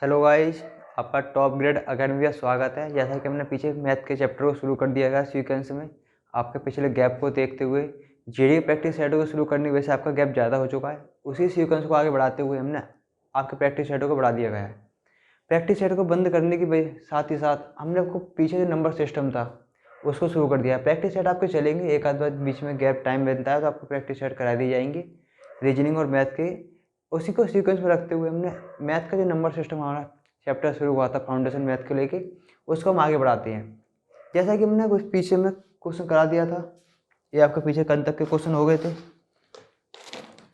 Hello guys, आपका top grade academy में स्वागत है। जैसा कि हमने पीछे मैथ के चैप्टर को शुरू कर दिया है सीक्वेंस में, आपके पिछले गैप को देखते हुए जीडी प्रैक्टिस सेट को शुरू करने की वजह से आपका गैप ज़्यादा हो चुका है। उसी सीक्वेंस को आगे बढ़ाते हुए हमने आपके प्रैक्टिस सेट को बढ़ा दिया गया है। प्रैक्टिस सेट को बंद करने की वजह साथ ही साथ हमने आपको पीछे जो नंबर सिस्टम था उसको शुरू कर दिया है। प्रैक्टिस सेट आपके चलेंगे, एक आध बार बीच में गैप टाइम बनता है तो आपको प्रैक्टिस सेट करा दी जाएंगी रीजनिंग और मैथ के। उसी को सीक्वेंस में रखते हुए हमने मैथ का जो नंबर सिस्टम हमारा चैप्टर शुरू हुआ था फाउंडेशन मैथ को लेके, उसको हम आगे बढ़ाते हैं। जैसा कि हमने कुछ पीछे में क्वेश्चन करा दिया था, ये आपके पीछे कल तक के क्वेश्चन हो गए थे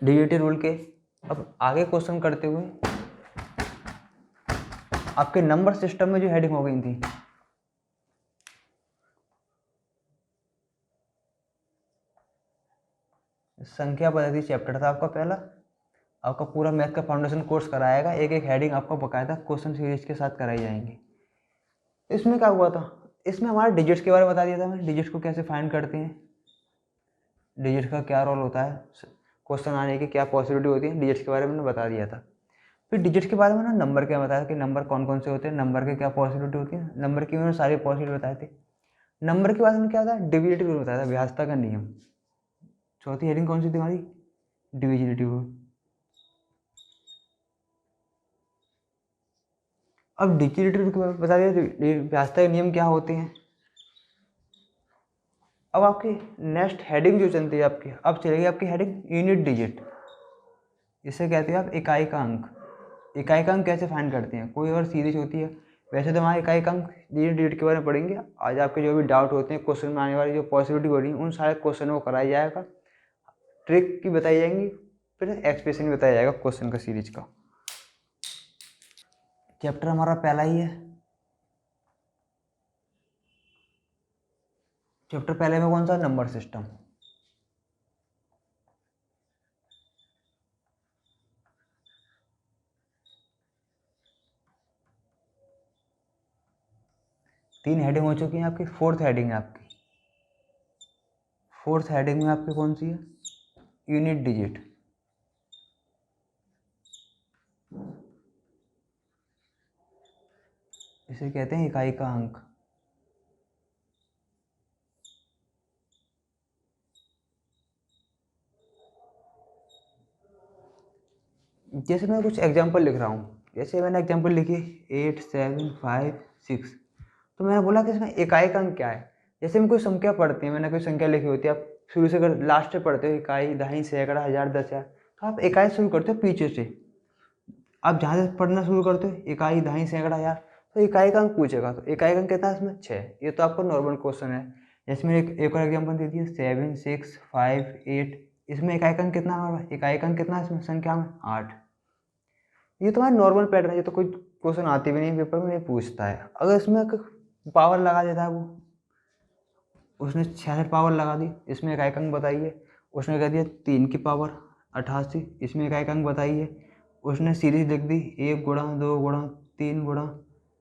डीजीटी रूल के। अब आगे क्वेश्चन करते हुए आपके नंबर सिस्टम में जो हेडिंग हो गई थी, संख्या पद्धति चैप्टर था आपका पहला। आपका पूरा मैथ का फाउंडेशन कोर्स कराएगा, एक एक हेडिंग आपको बकायदा क्वेश्चन सीरीज के साथ कराई जाएंगी। इसमें क्या हुआ था, इसमें हमारे डिजिट्स के बारे में बता दिया था हमें, डिजिट्स को कैसे फाइंड करते हैं, डिजिट्स का क्या रोल होता है, क्वेश्चन आने की क्या पॉसिबिलिटी होती है, डिजिट्स के बारे में बता दिया था। फिर डिजिट्स के बारे में ना नंबर क्या बताया कि नंबर कौन कौन से होते हैं, नंबर के क्या पॉसिबिलिटी होती है, नंबर की उन्होंने सारी पॉसिबिलिटी बताए थे। नंबर के बाद में क्या था, डिविजिबिलिटी रूल बताया था, व्यासता का नियम। चौथी हेडिंग कौन सी थी हमारी, डिविजिबिलिटी रूल। अब डिविजिबिलिटी रूल के बारे में बता दिया व्यासता के नियम क्या होते हैं। अब आपकी नेक्स्ट हेडिंग जो चलती है आपकी, अब चलेगी आपकी हेडिंग यूनिट डिजिट। इसे कहते हैं आप इकाई का अंक। इकाई का अंक कैसे फाइंड करते हैं, कोई और सीरीज होती है। वैसे तो हमारे इकाई का अंक यूनिट डिजिट के बारे में पढ़ेंगे। आज आपके जो भी डाउट होते हैं क्वेश्चन में आने वाली जो पॉसिबिलिटी हो रही है, उन सारे क्वेश्चनों को कराया जाएगा, ट्रिक की बताई जाएंगी, फिर एक्सप्रेशन भी बताया जाएगा क्वेश्चन का सीरीज का। चैप्टर हमारा पहला ही है। चैप्टर पहले में कौन सा, नंबर सिस्टम। तीन हेडिंग हो चुकी हैं आपकी, फोर्थ हेडिंग है आपकी। फोर्थ हेडिंग में आपकी कौन सी है, यूनिट डिजिट। इसे कहते हैं इकाई का अंक। जैसे मैं कुछ एग्जांपल लिख रहा हूँ, जैसे मैंने एग्जांपल लिखी 8 7 5 6, तो मैंने बोला कि इसमें इकाई का अंक क्या है। जैसे हम कोई संख्या पढ़ते हैं, मैंने कोई संख्या लिखी होती है, आप शुरू से अगर लास्ट से पढ़ते हो, इकाई दहाई सैकड़ा हज़ार दस हज़ार, तो आप इकाई शुरू करते हो पीछे से। आप जहाँ से पढ़ना शुरू करते हो इकाई दहाई सैकड़ा हज़ार, तो इकाई का अंक पूछेगा। तो इकाई का अंक कितना है इसमें, 6। ये तो आपका नॉर्मल क्वेश्चन है। जैसे मैंने एक और एग्जाम्पल दे दिया 7 6 5 8, इसमें इकाई का अंक कितना है, इकाई का अंक कितना है इसमें संख्या में, 8। ये तो हमारा नॉर्मल पैटर्न है, ये तो कोई क्वेश्चन आते भी नहीं, पेपर में नहीं पूछता है। अगर इसमें पावर लगा देता है वो, उसने 66 पावर लगा दी, इसमें इकाई का अंक बताइए। उसने कह दिया 3 की पावर 88, इसमें इकाई का अंक बताइए। उसने सीरीज लिख दी 1 गुणा 2 गुणा 3 गुणा,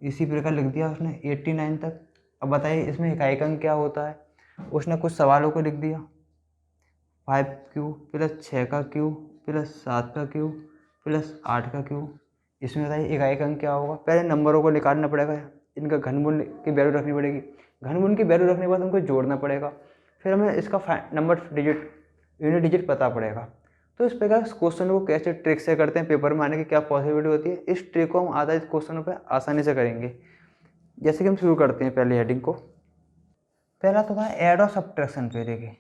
इसी प्रकार लिख दिया उसने 89 तक। अब बताइए इसमें इकाई का अंक क्या होता है। उसने कुछ सवालों को लिख दिया 5 प्लस 6 का क्यूब प्लस 7 का क्यूब प्लस 8 का क्यूब। इसमें बताइए इकाई का अंक क्या होगा। पहले नंबरों को निकालना पड़ेगा, इनका घनमूल की वैल्यू रखनी पड़ेगी, घनमूल की वैल्यू रखने के बाद हमको जोड़ना पड़ेगा, फिर हमें इसका नंबर डिजिट यूनिट डिजिट पता पड़ेगा। तो इस प्रकार इस क्वेश्चन को कैसे ट्रिक से करते हैं, पेपर में आने की क्या पॉसिबिलिटी होती है, इस ट्रिक को हम आधारित क्वेश्चनों पर आसानी से करेंगे। जैसे कि हम शुरू करते हैं पहली हेडिंग को। पहला तो है ऐड और सब्ट्रैक्शन पे, देखिए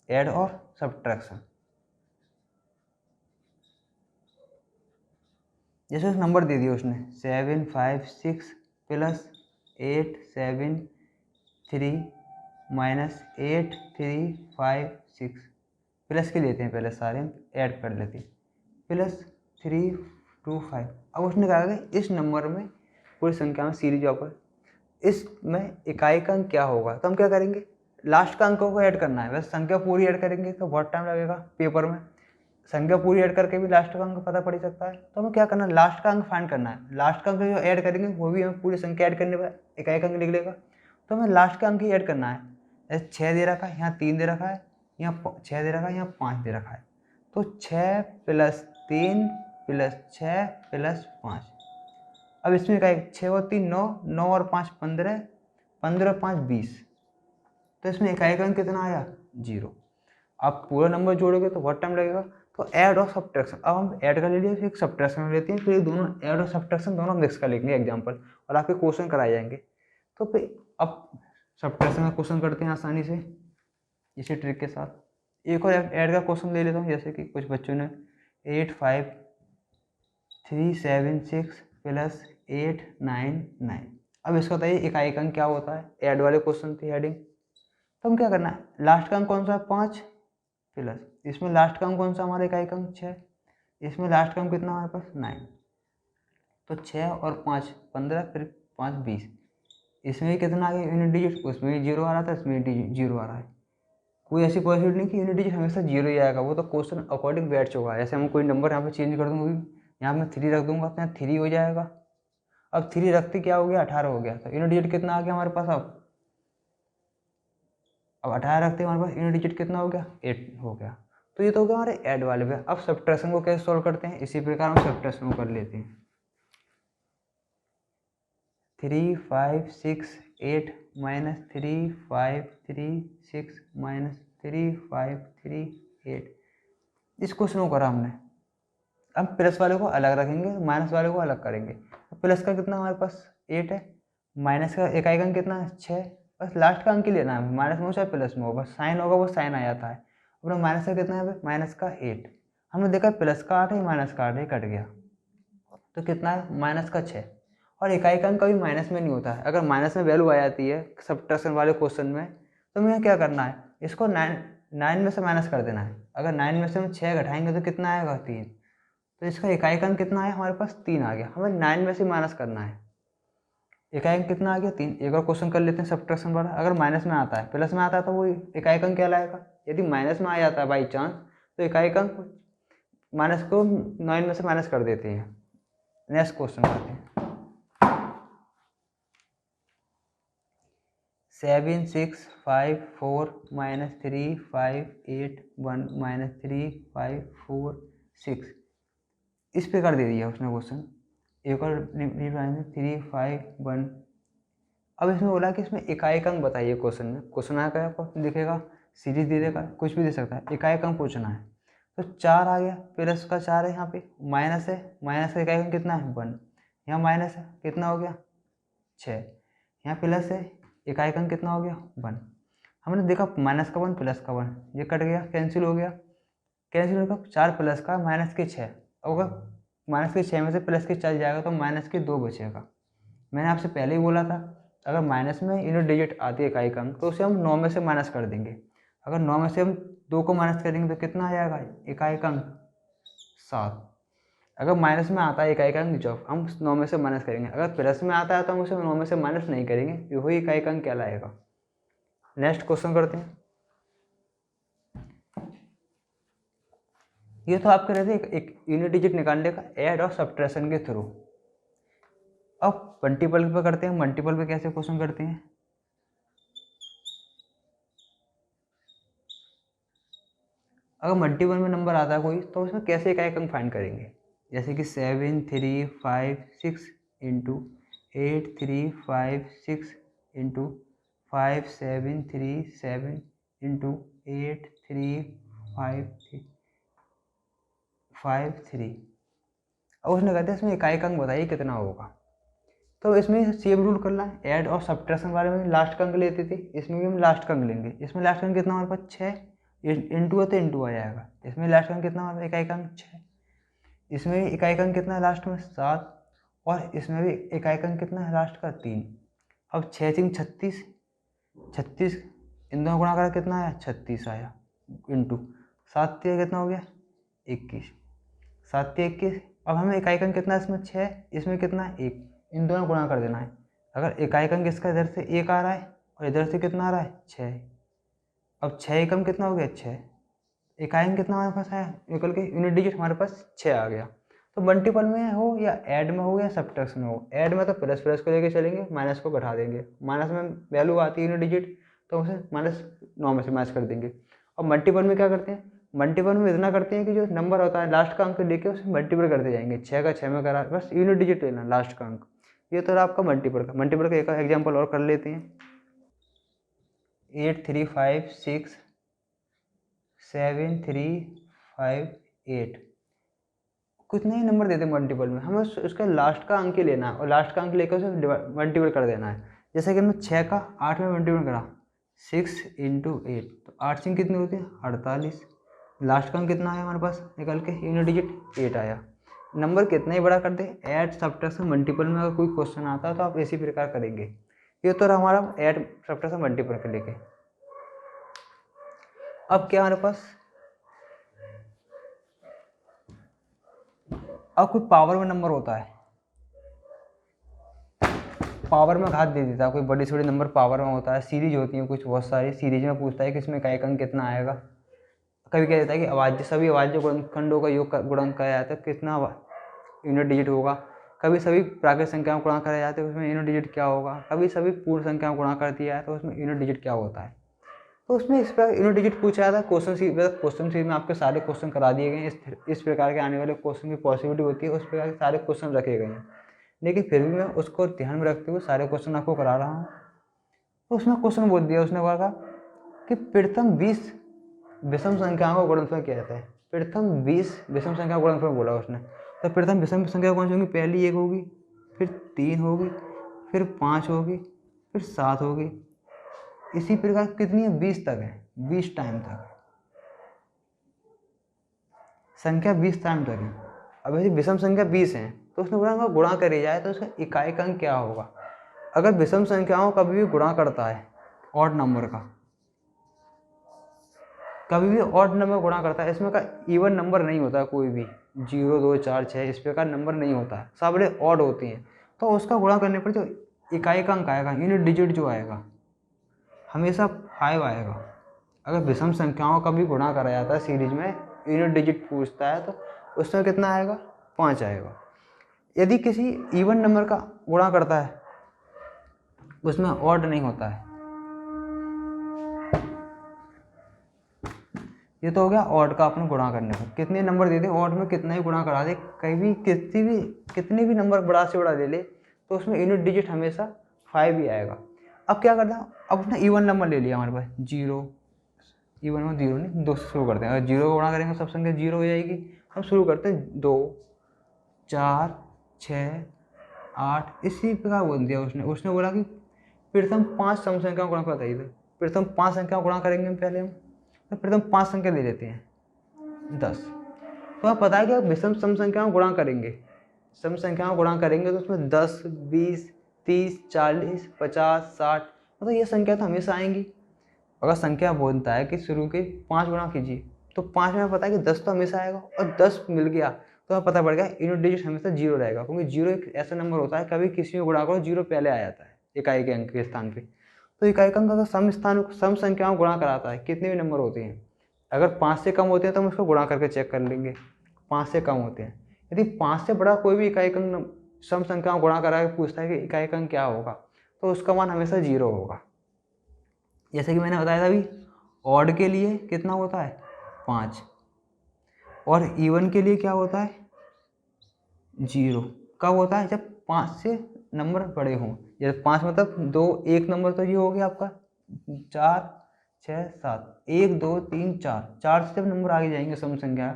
ऐड और सब्ट्रैक्शन। जैसे उस नंबर दे दिया उसने 7 5 6 प्लस 8 7 3 माइनस 8 3 5 6, प्लस के लेते हैं पहले, सारे ऐड कर लेते हैं, प्लस 3 2 5। अब उसने कहा कि इस नंबर में पूरी संख्या में सीरीज ऑफ, इसमें इकाई का अंक क्या होगा। तो हम क्या करेंगे, लास्ट का अंकों को ऐड करना है। वैसे संख्या पूरी ऐड करेंगे तो बहुत टाइम लगेगा पेपर में, संख्या पूरी ऐड करके भी लास्ट का अंक पता पड़ सकता है। तो हमें क्या करना है, लास्ट का अंक फाइंड करना है। लास्ट का अंक जो ऐड करेंगे वो भी हमें पूरी संख्या ऐड करने पर इकाई का अंक निकलेगा। तो हमें लास्ट का अंक ही ऐड करना है। जैसे 6 दे रखा है, यहाँ 3 दे रखा है, यहाँ 6 दे रखा है, यहाँ 5 दे रखा है। तो 6 प्लस 3 प्लस 6 प्लस 5, अब इसमें क्या है, 6 और 3 9, 9 और 5 15, 15 और 5 20, तो इसमें इकाई का अंक कितना आया 0। आप पूरा नंबर जोड़ोगे तो बहुत टाइम लगेगा। तो ऐड और सब्ट्रैक्शन, अब हम ऐड का ले लिया, फिर सब्ट्रैक्शन लेते हैं, फिर दोनों ऐड और सब्ट्रैक्शन दोनों मिक्स कर लेंगे एग्जाम्पल, और आपके क्वेश्चन कराए जाएंगे। तो फिर अब सब्ट्रैक्शन का क्वेश्चन करते हैं आसानी से इसी ट्रिक के साथ। एक और ऐड का क्वेश्चन ले लेता हूँ, जैसे कि कुछ बच्चों ने 8 5 3 7 6 प्लस 8 9 9। अब इसका बताइए इकाई का अंक क्या होता है, ऐड वाले क्वेश्चन थी हेडिंग। तो हम क्या करना है, लास्ट का अंक कौन सा है 5, प्लस इसमें लास्ट का अंक कौन सा हमारे इकाई का अंक 6, इसमें लास्ट का अंक कितना हमारे पास 9, तो 6 और 5 15, फिर 5 20, इसमें भी कितना आ गया यूनिट डिजिट, उसमें भी 0 आ रहा था, इसमें भी 0 आ रहा है। कोई ऐसी पॉसिबिलिटी नहीं कि यूनिट डिजिट हमेशा 0 ही आएगा, वो तो क्वेश्चन अकॉर्डिंग बैठ चुका है। जैसे हम कोई नंबर यहाँ पे चेंज कर दूँगा, यहाँ मैं 3 रख दूंगा तो यहाँ 3 हो जाएगा। अब 3 रखते क्या हो गया 18 हो गया, तो यूनिट डिजिट कितना आ गया हमारे पास अब 18 रखते हैं हमारे पास यूनिट डिजिट कितना हो गया 8 हो गया। तो ये तो हो गया हमारे ऐड वाले पे। अब सब्ट्रैक्शन को कैसे सॉल्व करते हैं, इसी प्रकार हम सब्ट्रैक्शन को कर लेते हैं। 3 5 6 8 माइनस 3 5 3 6 माइनस 3 5 3 8, इस क्वेश्चन को करा हमने। अब प्लस वाले को अलग रखेंगे, माइनस वाले को अलग करेंगे। प्लस का कितना हमारे पास 8 है, माइनस का इकाई का अंक कितना है 6, बस लास्ट का अंक ही लेना है, माइनस में हो चाहे प्लस में हो, बस साइन होगा वो साइन आ जाता है। अपना माइनस का कितना है, माइनस का 8, हमने देखा प्लस का 8 है माइनस का 8 है, कट गया, तो कितना है माइनस का 6। और इकाई का अंक कभी माइनस में नहीं होता है, अगर माइनस में वैल्यू आ जाती है सब्ट्रैक्शन वाले क्वेश्चन में, तो हमें क्या करना है, इसको 9 में से माइनस कर देना है। अगर 9 में से हम 6 घटाएंगे तो कितना आएगा 3, तो इसका इकाई का अंक कितना है हमारे पास 3 आ गया, हमें 9 में से माइनस करना है। इकाई अंक कितना आ गया 3। एक और क्वेश्चन कर लेते हैं सब्ट्रैक्शन वाला। अगर माइनस में आता है प्लस में आता है तो वो इकाई का अंक क्या लाएगा, यदि माइनस में आ जाता है बाई चांस तो इकाई का अंक माइनस को 9 में से माइनस कर देते हैं। नेक्स्ट क्वेश्चन करते हैं। 7 6 5 4 माइनस 3 5 8 1 माइनस 3 5 4 6, इस प्रकार दे दिया उसने क्वेश्चन। एक और 3 5 1। अब इसमें बोला कि इसमें इकाई का अंक बताइए क्वेश्चन में, क्वेश्चन आया क्या आपको दिखेगा, सीरीज दे देगा, कुछ भी दे सकता है, इकाई का अंक पूछना है। तो 4 आ गया, प्लस का 4 है, यहाँ पे माइनस है, माइनस का इकाई का अंक कितना है 1, यहाँ माइनस है कितना हो गया 6, यहाँ प्लस है इकाई का अंक कितना हो गया 1। हमने देखा माइनस का 1 प्लस का 1, ये कट गया कैंसिल हो गया, कैंसिल होगा 4 प्लस का माइनस के 6, अगर माइनस के 6 में से प्लस के चल जाएगा तो माइनस के 2 बचेगा। मैंने आपसे पहले ही बोला था अगर माइनस में यूनिट डिजिट आती है इकाई का अंक तो उसे हम 9 में से माइनस कर देंगे। अगर 9 में से हम 2 को माइनस करेंगे तो कितना आ जाएगा इकाई का अंक 7। अगर माइनस में आता है इकाई का अंक जब हम 9 में से माइनस करेंगे, अगर प्लस में आता है तो हम उसे 9 में से माइनस नहीं करेंगे, वही इकाई का अंक कहलाएगा। नेक्स्ट क्वेश्चन करते हैं। ये तो आप कर रहे थे एक यूनिट डिजिट निकालने का ऐड और सब्ट्रैक्शन के थ्रू। अब मल्टीपल पे करते हैं, मल्टीपल पे कैसे क्वेश्चन करते हैं। अगर मल्टीपल में नंबर आता है कोई तो उसमें कैसे इकाई का अंक फाइंड करेंगे, जैसे कि 7 3 5 6 इंटू 8 3 5 6 इंटू 5 7 3 7 इंटू 8 3 5 3। अब उसने कहते हैं इसमें इकाई का अंक बताइए कितना होगा। तो इसमें सेम रूल करना है, ऐड और सब्ट्रैक्शन वाले में लास्ट का अंक लेते थे, इसमें भी हम लास्ट का अंक लेंगे। इसमें लास्ट का अंक कितना हमारे पास 6, इंटू है तो इंटू आ जाएगा। इसमें लास्ट का अंक कितना हमारे इकाई का अंक 6, इसमें भी इकाई का अंक कितना है लास्ट में 7, और इसमें भी इकाई का अंक कितना है लास्ट का 3। अब 6 3 36, 36 इन दोनों गुणा करा कितना आया 36 आया, इंटू 7 3 कितना हो गया 21, 7 3 21। अब हमें इकाई का अंक कितना है इसमें 6, इसमें कितना है 1, इन दोनों गुणा कर देना है। अगर इकाई का अंक इसका इधर से 1 आ रहा है और इधर से कितना आ रहा है 6, अब 6 एकम कितना हो गया 6, इकाई अंक कितना हमारे पास आया निकल के यूनिट डिजिट हमारे पास 6 आ गया। तो मल्टीपल में हो या ऐड में हो या सब्ट्रैक्शन में हो, ऐड में तो प्लस प्लस को लेके चलेंगे, माइनस को घटा देंगे, माइनस में वैल्यू आती है यूनिट डिजिट तो उसे माइनस 9 में से माइनस कर देंगे। और मल्टीपल में क्या करते हैं, मल्टीपल में इतना करते हैं कि जो नंबर होता है लास्ट का अंक लेके उसे मल्टीपल करते जाएंगे, 6 का 6 में करा, बस यूनिट डिजिट लेना लास्ट का अंक। ये तो रहा आपका मल्टीपल का एक एग्जाम्पल और कर लेते हैं। 8 3 5 6 7 3 5 8, कुछ नहीं नंबर देते मल्टीपल में, हमें उसका लास्ट का अंक ही लेना है और लास्ट का अंक लेकर उसे मल्टीपल कर देना है। जैसे कि हमने 6 का 8 में मल्टीपल करा, 6 × 8, तो 8 सिंह कितनी होती है 48। लास्ट का अंक कितना आया हमारे पास निकल के, यूनिट डिजिट 8 आया। नंबर कितना ही बड़ा कर दे, ऐड सब्ट्रैक्शन मल्टीपल में अगर कोई क्वेश्चन आता है तो आप इसी प्रकार करेंगे। ये तो रहा हमारा ऐड सब्ट्रैक्शन मल्टीपल के लेके। अब क्या हमारे पास, अब कोई पावर में नंबर होता है, पावर में घात दे देता है, कोई बड़ी से बड़ी नंबर पावर में होता है, सीरीज होती है कुछ बहुत सारी, सीरीज में पूछता है कि इसमें का एक अंक कितना आएगा। कभी कह देता है कि अभाज्य सभी अभाज्य गुणनखंडों का योग गुणन कराया जाता है, कितना यूनिट डिजिट होगा। कभी सभी प्राकृतिक संख्याओं गुणा कराए जाते हैं, उसमें यूनिट डिजिट क्या होगा। कभी सभी पूर्ण संख्याओं गुणा कर दिया है तो उसमें यूनिट डिजिट क्या होता है। तो उसमें इस प्रकार यूनिट डिजिट पूछा जाता है। क्वेश्चन सीरीज में आपके सारे क्वेश्चन करा दिए गए हैं, इस प्रकार के आने वाले क्वेश्चन की पॉसिबिलिटी होती है, उस प्रकार के सारे क्वेश्चन रखे गए हैं। लेकिन फिर भी मैं उसको ध्यान में रखते हुए सारे क्वेश्चन आपको करा रहा हूँ। तो उसमें क्वेश्चन बोल दिया, उसने कहा कि प्रथम 20 विषम संख्याओं का गुणनफल किया जाता है। प्रथम 20 विषम संख्या का गुणनफल बोला उसने, तो प्रथम विषम संख्या कौन सी होगी, पहली 1 होगी, फिर 3 होगी, फिर 5 होगी, फिर 7 होगी। इसी प्रकार कितनी है, 20 तक है, 20 टाइम तक संख्या 20 टाइम तक है। अब यदि विषम संख्या 20 है तो उसने बोला गुणा करी जाए तो उसका इकाई का अंक क्या होगा। अगर विषम संख्याओं कभी भी गुणा करता है ऑड नंबर का, कभी भी ऑड नंबर गुणा करता है, इसमें का इवन नंबर नहीं होता है कोई भी, 0 2 4 6 इस प्रकार नंबर नहीं होता है, सब बड़े ऑड होती हैं। तो उसका गुणा करने पर जो इकाई का अंक आएगा, यूनिट डिजिट जो आएगा हमेशा 5 आएगा। अगर विषम संख्याओं का भी गुणा करा जाता है सीरीज में, यूनिट डिजिट पूछता है तो उसमें कितना आएगा, 5 आएगा। यदि किसी इवन नंबर का गुणा करता है उसमें ऑड नहीं होता है। ये तो हो गया ऑड का अपने गुणा करने पर, कितने नंबर दे दे ऑड में, कितना ही गुणा करा दे, कहीं भी कितने भी नंबर बड़ा से बड़ा दे ले तो उसमें यूनिट डिजिट हमेशा 5 ही आएगा। अब क्या करता है, अब उसने इवन नंबर ले लिया हमारे पास 0, इवन में 0 नहीं 2 से शुरू करते हैं। अगर 0 को गुणा करेंगे सब संख्या 0 हो जाएगी। हम शुरू करते हैं 2 4 6 8, इसी प्रकार बोल दिया उसने बोला कि प्रथम 5 सम संख्याओं को गुणा बताइए। प्रथम 5 संख्याओं को गुणा करेंगे हम पहले, हम तो प्रथम 5 संख्या ले लेते हैं 10। तो आप पता है कि विषम सम संख्याओं गुणा करेंगे, सम संख्याओं गुणा करेंगे तो उसमें 10 20 30 40 50 60, मतलब ये संख्या तो हमेशा आएंगी। अगर संख्या बोलता है कि शुरू के 5 गुणा कीजिए तो 5 में पता है कि 10 तो हमेशा आएगा, और 10 मिल गया तो हमें पता पड़ गया यूनिट डिजिट हमेशा 0 रहेगा, क्योंकि 0 एक ऐसा नंबर होता है कभी किसी में गुणा करो 0 पहले आ जाता है इकाई के अंक के स्थान पे। तो इकाई का अंक अगर सम संख्याओं गुणा कराता है, कितने भी नंबर होते हैं, अगर 5 से कम होते हैं तो हम उसको गुणा करके चेक कर लेंगे, 5 से कम होते हैं। यदि 5 से बड़ा कोई भी इकाई का अंक सम संख्याओं गुणा करा के पूछता है कि इकाई का अंक क्या होगा, तो उसका मान हमेशा 0 होगा। जैसे कि मैंने बताया था अभी, ऑड के लिए कितना होता है 5, और इवन के लिए क्या होता है 0। कब होता है, जब 5 से नंबर बड़े हों। जैसे 5 मतलब 2 1 नंबर तो ये हो गया आपका 4 6 7, 1 2 3 4, 4 से जब नंबर आगे जाएंगे सम संख्या,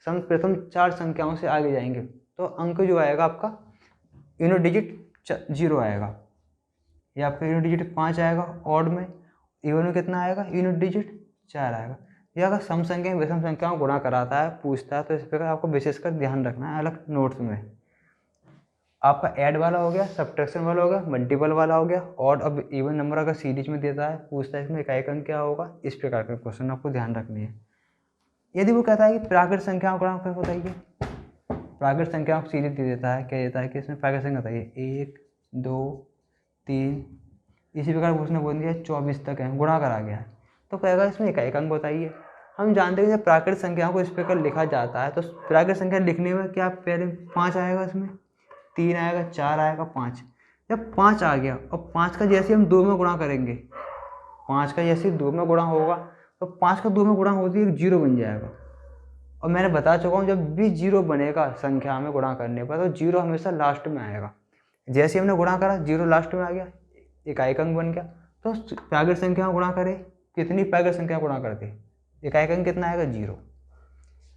प्रथम 4 संख्याओं से आगे जाएंगे तो अंक जो आएगा आपका यूनिट डिजिट 0 आएगा, या आपका यूनिट डिजिट 5 आएगा ऑड में। इवन में कितना आएगा, यूनिट डिजिट 4 आएगा। या अगर सम संख्या विषम संख्याओं गुणा कराता है पूछता है तो इस प्रकार आपको विशेषकर ध्यान रखना है अलग नोट्स में। आपका ऐड वाला हो गया, सब्ट्रैक्शन वाला हो गया, मल्टीपल वाला हो गया, ऑड अब इवन नंबर अगर सीरीज में देता है पूछता है इसमें इकाई का अंक क्या होगा, इस प्रकार का क्वेश्चन आपको ध्यान रखनी है। यदि वो कहता है कि प्राकृत संख्याओं का गुणनफल बताइए, प्राकृत संख्याओं को सीरीज दे देता है, क्या देता है कि इसमें प्राकृत संख्या बताइए 1 2 3, इसी प्रकार उसने बोल दिया 24 तक है, गुणा करा गया है, तो कहेगा इसमें इकाई का अंक बताइए। हम जानते हैं कि जब प्राकृत संख्याओं को इस प्रकार लिखा जाता है तो प्राकृत संख्या लिखने में क्या पहले 5 आएगा, इसमें 3 आएगा, 4 आएगा, 5। जब 5 आ गया और 5 का जैसे हम 2 में गुणा करेंगे, 5 का जैसे 2 में गुणा होगा तो 5 का 2 में गुणा होती है 0 बन जाएगा। और मैंने बता चुका हूँ जब भी 0 बनेगा संख्या में गुणा करने पर तो 0 हमेशा लास्ट में आएगा। जैसे हमने गुणा करा 0 लास्ट में आ गया, इकाई अंक बन गया। तो प्राकृत संख्या में गुणा करें, कितनी प्राकृत संख्या गुणा करते, इकाई अंक कितना आएगा 0।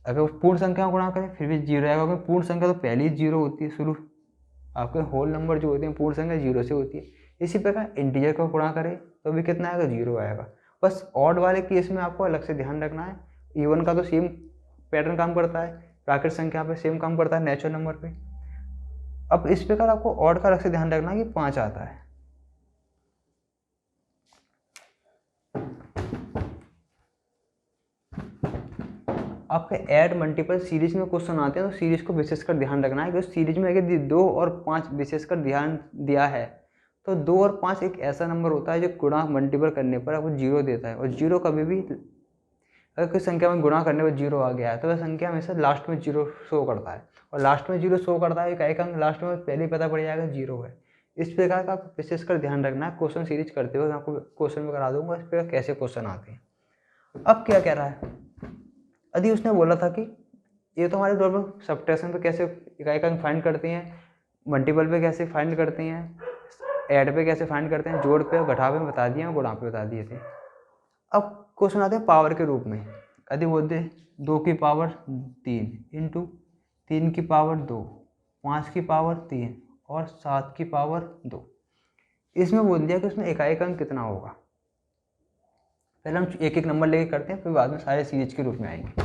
अगर पूर्ण संख्या गुणा करें फिर भी 0 आएगा, क्योंकि पूर्ण संख्या तो पहले ही 0 होती है शुरू, आपके होल नंबर जो होते हैं पूर्ण संख्या 0 से होती है। इसी प्रकार इंटीजर को गुणा करें तो भी कितना आएगा 0 आएगा। बस ऑड वाले केस में आपको अलग से ध्यान रखना है, इवन का तो सेम पैटर्न काम करता है, प्राकृत संख्या पे सेम काम करता है नेचुरल नंबर पे। अब इस प्रकार आपको ऑड का अलग से ध्यान रखना है कि 5 आता है। आपके ऐड मल्टीपल सीरीज में क्वेश्चन आते हैं तो सीरीज को विशेषकर ध्यान रखना है कि उस सीरीज में अगर 2 और 5 विशेषकर ध्यान दिया है तो 2 और 5 एक ऐसा नंबर होता है जो गुणा मल्टीपल करने पर आपको 0 देता है। और 0 कभी भी, अगर कोई संख्या में गुणा करने पर 0 आ गया है तो वह संख्या हमेशा लास्ट में 0 शो करता है, और लास्ट में 0 शो करता है इकाई अंक लास्ट में पहले ही पता पड़ जाएगा 0 है। इस प्रकार का आपको विशेषकर ध्यान रखना है। क्वेश्चन सीरीज करते हुए मैं आपको क्वेश्चन में करा दूंगा इस प्रकार कैसे क्वेश्चन आते हैं। अब क्या कह रहा है, यदि उसने बोला था कि ये तो हमारे नॉर्मल सब्ट्रैक्शन पे कैसे इकाई अंक फाइंड करते हैं, मल्टीपल पे कैसे फाइंड करते हैं, ऐड पे कैसे फाइंड करते हैं, जोड़ पे और घटा पे बता दिए और गुणा पे बता दिए थे। अब क्वेश्चन आते हैं पावर के रूप में। यदि बोलते 2 की पावर 3 इंटू 3 की पावर 2, 5 की पावर 3 और 7 की पावर 2, इसमें बोल दिया कि उसमें इकाई अंक कितना होगा। पहले हम एक एक नंबर लेके करते हैं, फिर बाद में सारे सीरीज के रूप में आएंगे।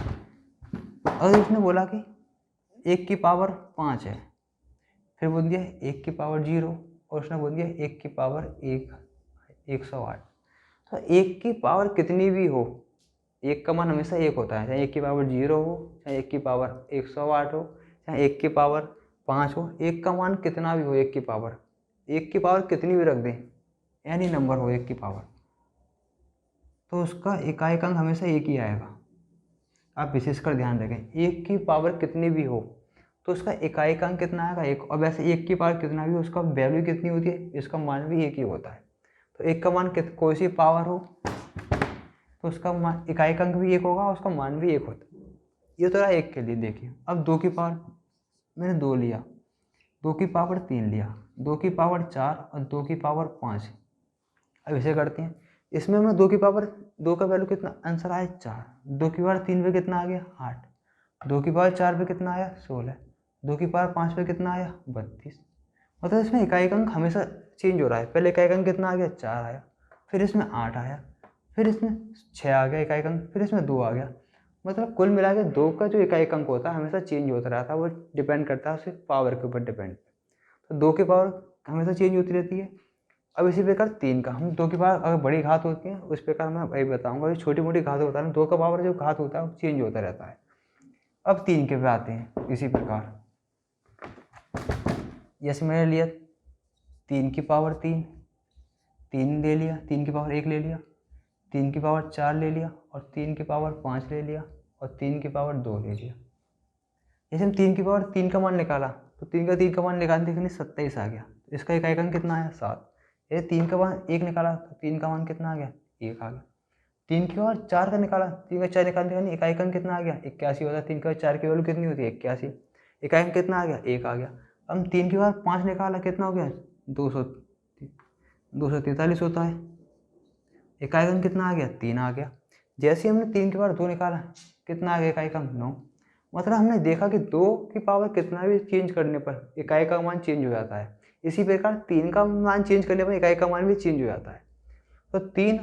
अगर उसने बोला कि 1 की पावर 5 है, फिर बोल दिया 1 की पावर 0 और उसने बोल दिया 1 की पावर 108। तो 1 की पावर कितनी भी हो, 1 का मान हमेशा 1 होता है, चाहे 1 की पावर 0 हो, चाहे 1 की पावर 108 हो, चाहे 1 की पावर 5 हो। 1 का मान कितना भी हो, 1 की पावर कितनी भी रख दें, एनी नंबर हो 1 की पावर, तो उसका इकाई अंक हमेशा 1 ही आएगा। आप विशेषकर ध्यान रखें, 1 की पावर कितनी भी हो तो उसका इकाई अंक कितना आएगा 1। और वैसे 1 की पावर कितना भी हो उसका वैल्यू कितनी होती है, इसका मान भी 1 ही होता है। तो 1 का मान कोई सी पावर हो तो उसका मान इकाई अंक भी 1 होगा, उसका मान भी 1 होता है। ये तो रहा 1 के लिए। देखिए अब 2 की पावर मैंने 2 लिया, 2 की पावर 3 लिया, 2 की पावर 4 और 2 की पावर 5। अब इसे करते हैं, इसमें मैं 2 की पावर 2 का वैल्यू कितना आंसर आया 4, 2 की पावर 3 पे कितना आ गया 8, 2 की पावर 4 पे कितना आया 16, 2 की पावर 5 पे कितना आया 32। मतलब इसमें इकाई अंक हमेशा चेंज हो रहा है। पहले इकाई अंक कितना आ गया 4 आया, फिर इसमें 8 आया, फिर इसमें 6 आ गया इकाई अंक, फिर इसमें 2 आ गया। मतलब कुल मिला के 2 का जो इकाई अंक होता है हमेशा चेंज होता रहता है, वो डिपेंड करता है उसके पावर के ऊपर डिपेंड। तो 2 की पावर हमेशा चेंज होती रहती है। अब इसी प्रकार 3 का, हम 2 की पावर अगर बड़ी घात होती है उस प्रकार मैं वही बताऊंगा, छोटी मोटी घात होता है 2 का पावर जो घात होता है वो चेंज होता रहता है। अब 3 के पे आते हैं। इसी प्रकार जैसे मैंने लिया 3 की पावर 3, 3 ले लिया, 3 की पावर 1 ले लिया, 3 की पावर 4 ले लिया और 3 की पावर 5 ले लिया और 3 की पावर 2 ले लिया। जैसे हम 3 की पावर 3 का मान निकाला तो 3 का मान निकालने के लिए 27 आ गया, तो इसका इकाई अंक कितना आया 7। ये 3 का मान 1 निकाला तो 3 का मान कितना आ गया 1 आ गया। 3 की पावर 4 का निकाला, 3 का 4 निकालने का इकाई अंक कितना आ गया 81 होता है। 3 का 4 की वैल्यू कितनी होती है 81, इकाई अंक कितना आ गया 1 आ गया। हम 3 की पावर 5 निकाला कितना हो गया 243 होता है, इकाई अंक कितना आ गया 3 आ गया। जैसे हमने 3 की पावर 2 निकाला कितना आ गया इकाई अंक 9। मतलब हमने देखा कि 2 की पावर कितना भी चेंज करने पर इकाई का मान चेंज हो जाता है। इसी प्रकार 3 का मान चेंज करने पर इकाई का मान भी चेंज हो जाता है। तो 3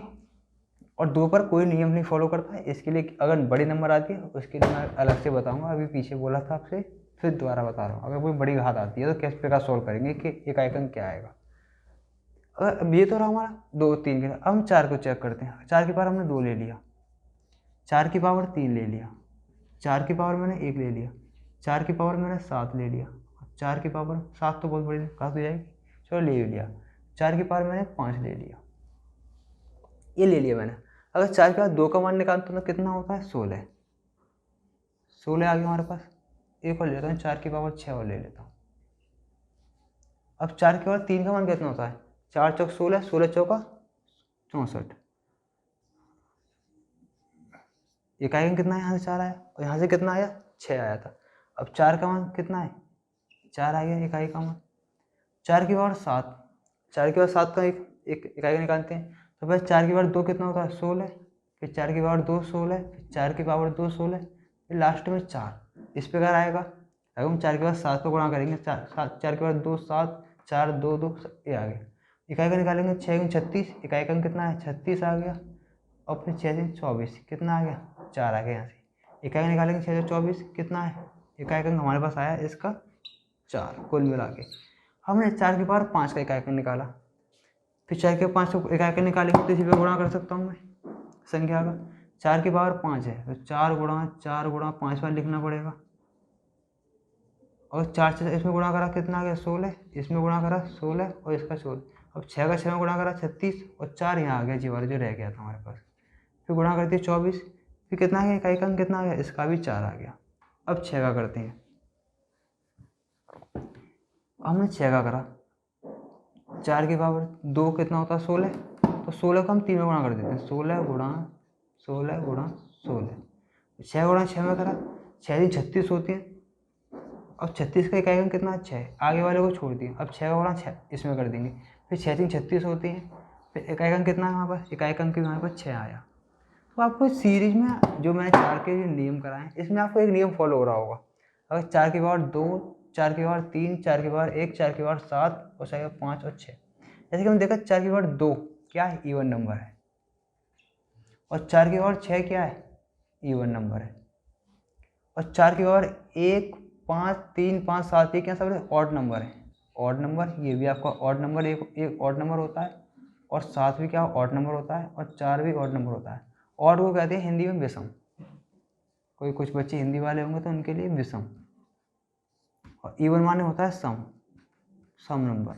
और 2 पर कोई नियम नहीं फॉलो करता है। इसके लिए अगर बड़ी नंबर आती है उसके लिए मैं अलग से बताऊंगा, अभी पीछे बोला था आपसे फिर दोबारा बता रहा हूँ। अगर कोई बड़ी घात आती है तो किस प्रकार सॉल्व करेंगे कि इकाई अंक क्या आएगा। अगर अब ये तो रहा हमारा 2 3 के, अब हम 4 को चेक करते हैं। 4 की पावर हमने 2 ले लिया, 4 की पावर 3 ले लिया, 4 की पावर मैंने 1 ले लिया, 4 की पावर मैंने 7 ले लिया, 4 की पावर 7 तो बहुत बड़ी घात हो जाएगी, चलो ले लिया। 4 की पावर मैंने 5 ले लिया, ये ले लिया मैंने। अगर 4 के बाद 2 का मान निकालता हूँ तो कितना होता है 16, 16 आ गया हमारे पास। एक और ले लेता हूँ 4 की पावर 6 और ले लेता हूँ। अब 4 के बाद 3 का मान कितना होता है 4 चौक 16, 16 चौका 64, इकाई अंक कितना है यहाँ से 4 आया और यहाँ से कितना आया 6 आया था। अब 4 का मान कितना है 4 आ गया इकाई का मान। 4 की पावर 7, 4 की पावर 7 का एक इकाई का निकालते हैं। तो बस 4 की पावर 2 कितना होता है 16, फिर 4 की पावर 2 16, फिर 4 की पावर 2 16, फिर लास्ट में 4 इस प्रकार आएगा। अगर हम 4 के बाद 7 को गुणा करेंगे, 4 के बाद 2 7, 4 2 2 ये आ गया। इकाई का निकालेंगे 6 36, इकाई का कितना है 36 आ गया, और फिर 6 24 कितना आ गया 4 आ गया। यहाँ से इकाई का निकालेंगे 6 24 कितना है, इकाई का हमारे पास आया इसका 4 कुल मिला के। हमने 4 की पावर 5 का इकाई का निकाला, फिर 4 के 5 को इकाई का निकालेंगे तो इसी पे गुणा कर सकता हूँ मैं संख्या का। 4 की पावर 5 है तो 4 गुणा 5 बार लिखना पड़ेगा, और 4 से इसमें गुणा करा कितना आ गया 16, इसमें गुणा करा 16 और इसका 16। अब 6 का 6 में गुणा करा 36, और 4 यहाँ आ गया जी वाला जो रह गया था हमारे पास। फिर गुणा करते 24, फिर कितना आ गया इकाई का कितना आ गया, इसका भी 4 आ गया। अब 6 का करते हैं, हमने 6 का करा, 4 की पावर 2 कितना होता है 16, तो 16 को हम 3 में गुणा कर देते हैं, 16 गुणा 16 गुणा 16, 6 गुणा 6 में करा, 6 36 होती है। अब 36 का इकाई अंक कितना है 6, आगे वाले को छोड़ दिए, अब 6 का गुणा 6 इसमें कर देंगे, फिर 6 36 होती है, फिर इकाई अंक कितना है हमारे पास, इकाई अंक हमारे पास 6 आया। तो आपको इस सीरीज में जो मैंने 4 के जो नियम कराए हैं इसमें आपको एक नियम फॉलो हो रहा होगा। अगर 4 की पावर 2, 4 की पावर 3, 4 की पावर 1, 4 की पावर 7 और 4 की पावर 5 और 6, जैसे कि हम देखा 4 की पावर 2 क्या है इवन नंबर है, और 4 की पावर 6 क्या है इवन नंबर है, और 4 की पावर 1 5 3 5 7 ये क्या सब ऑड नंबर है। ऑड नंबर ये भी आपका ऑड नंबर, एक ऑड नंबर होता है, और 7 भी क्या ऑड नंबर होता है, और 4 भी ऑड नंबर होता है। ऑड को कहते हैं हिंदी में विषम, कोई कुछ बच्चे हिंदी वाले होंगे तो उनके लिए विषम, और इवन माने होता है सम नंबर।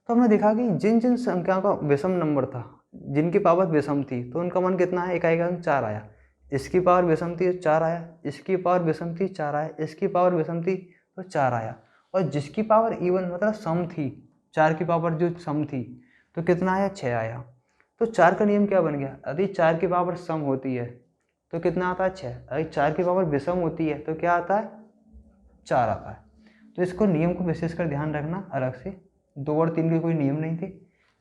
तो हमने देखा कि जिन जिन संख्याओं का विषम नंबर था, जिनकी पावर विषम थी, तो उनका मान कितना है इकाई का अंक 4 आया। इसकी पावर विषम थी तो 4 आया, इसकी पावर विषम थी 4 आया, इसकी पावर विषम थी तो 4 आया, और जिसकी पावर इवन मतलब सम थी, 4 की पावर जो सम थी तो कितना आया 6 आया। तो 4 का नियम क्या बन गया, यदि 4 की पावर सम होती है तो कितना आता है 6, यदि 4 की पावर विषम होती है तो क्या आता है 4 आता है। तो इसको नियम को विशेष कर ध्यान रखना अलग से, 2 और 3 के कोई नियम नहीं थे,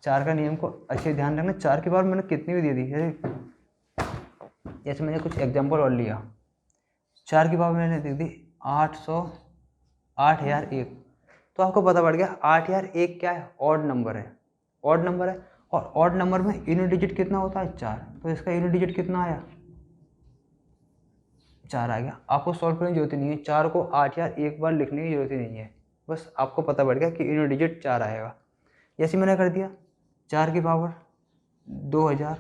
4 का नियम को अच्छे ध्यान रखना। 4 की पावर मैंने कितनी भी दे दी, जैसे मैंने कुछ एग्जाम्पल और लिया, 4 की पावर मैंने दे दी 8001, तो आपको पता पड़ गया 8001 क्या है ऑड नंबर है, ऑड नंबर है, और ऑड नंबर में यूनिट डिजिट कितना होता है 4, तो इसका यूनिट डिजिट कितना आया 4 आ गया। आपको सॉल्व करने की जरूरत नहीं है, 4 को 8001 बार लिखने की जरूरत ही नहीं है, बस आपको पता पड़ गया कि यूनिट डिजिट 4 आएगा। जैसे मैंने कर दिया 4 की पावर 2000,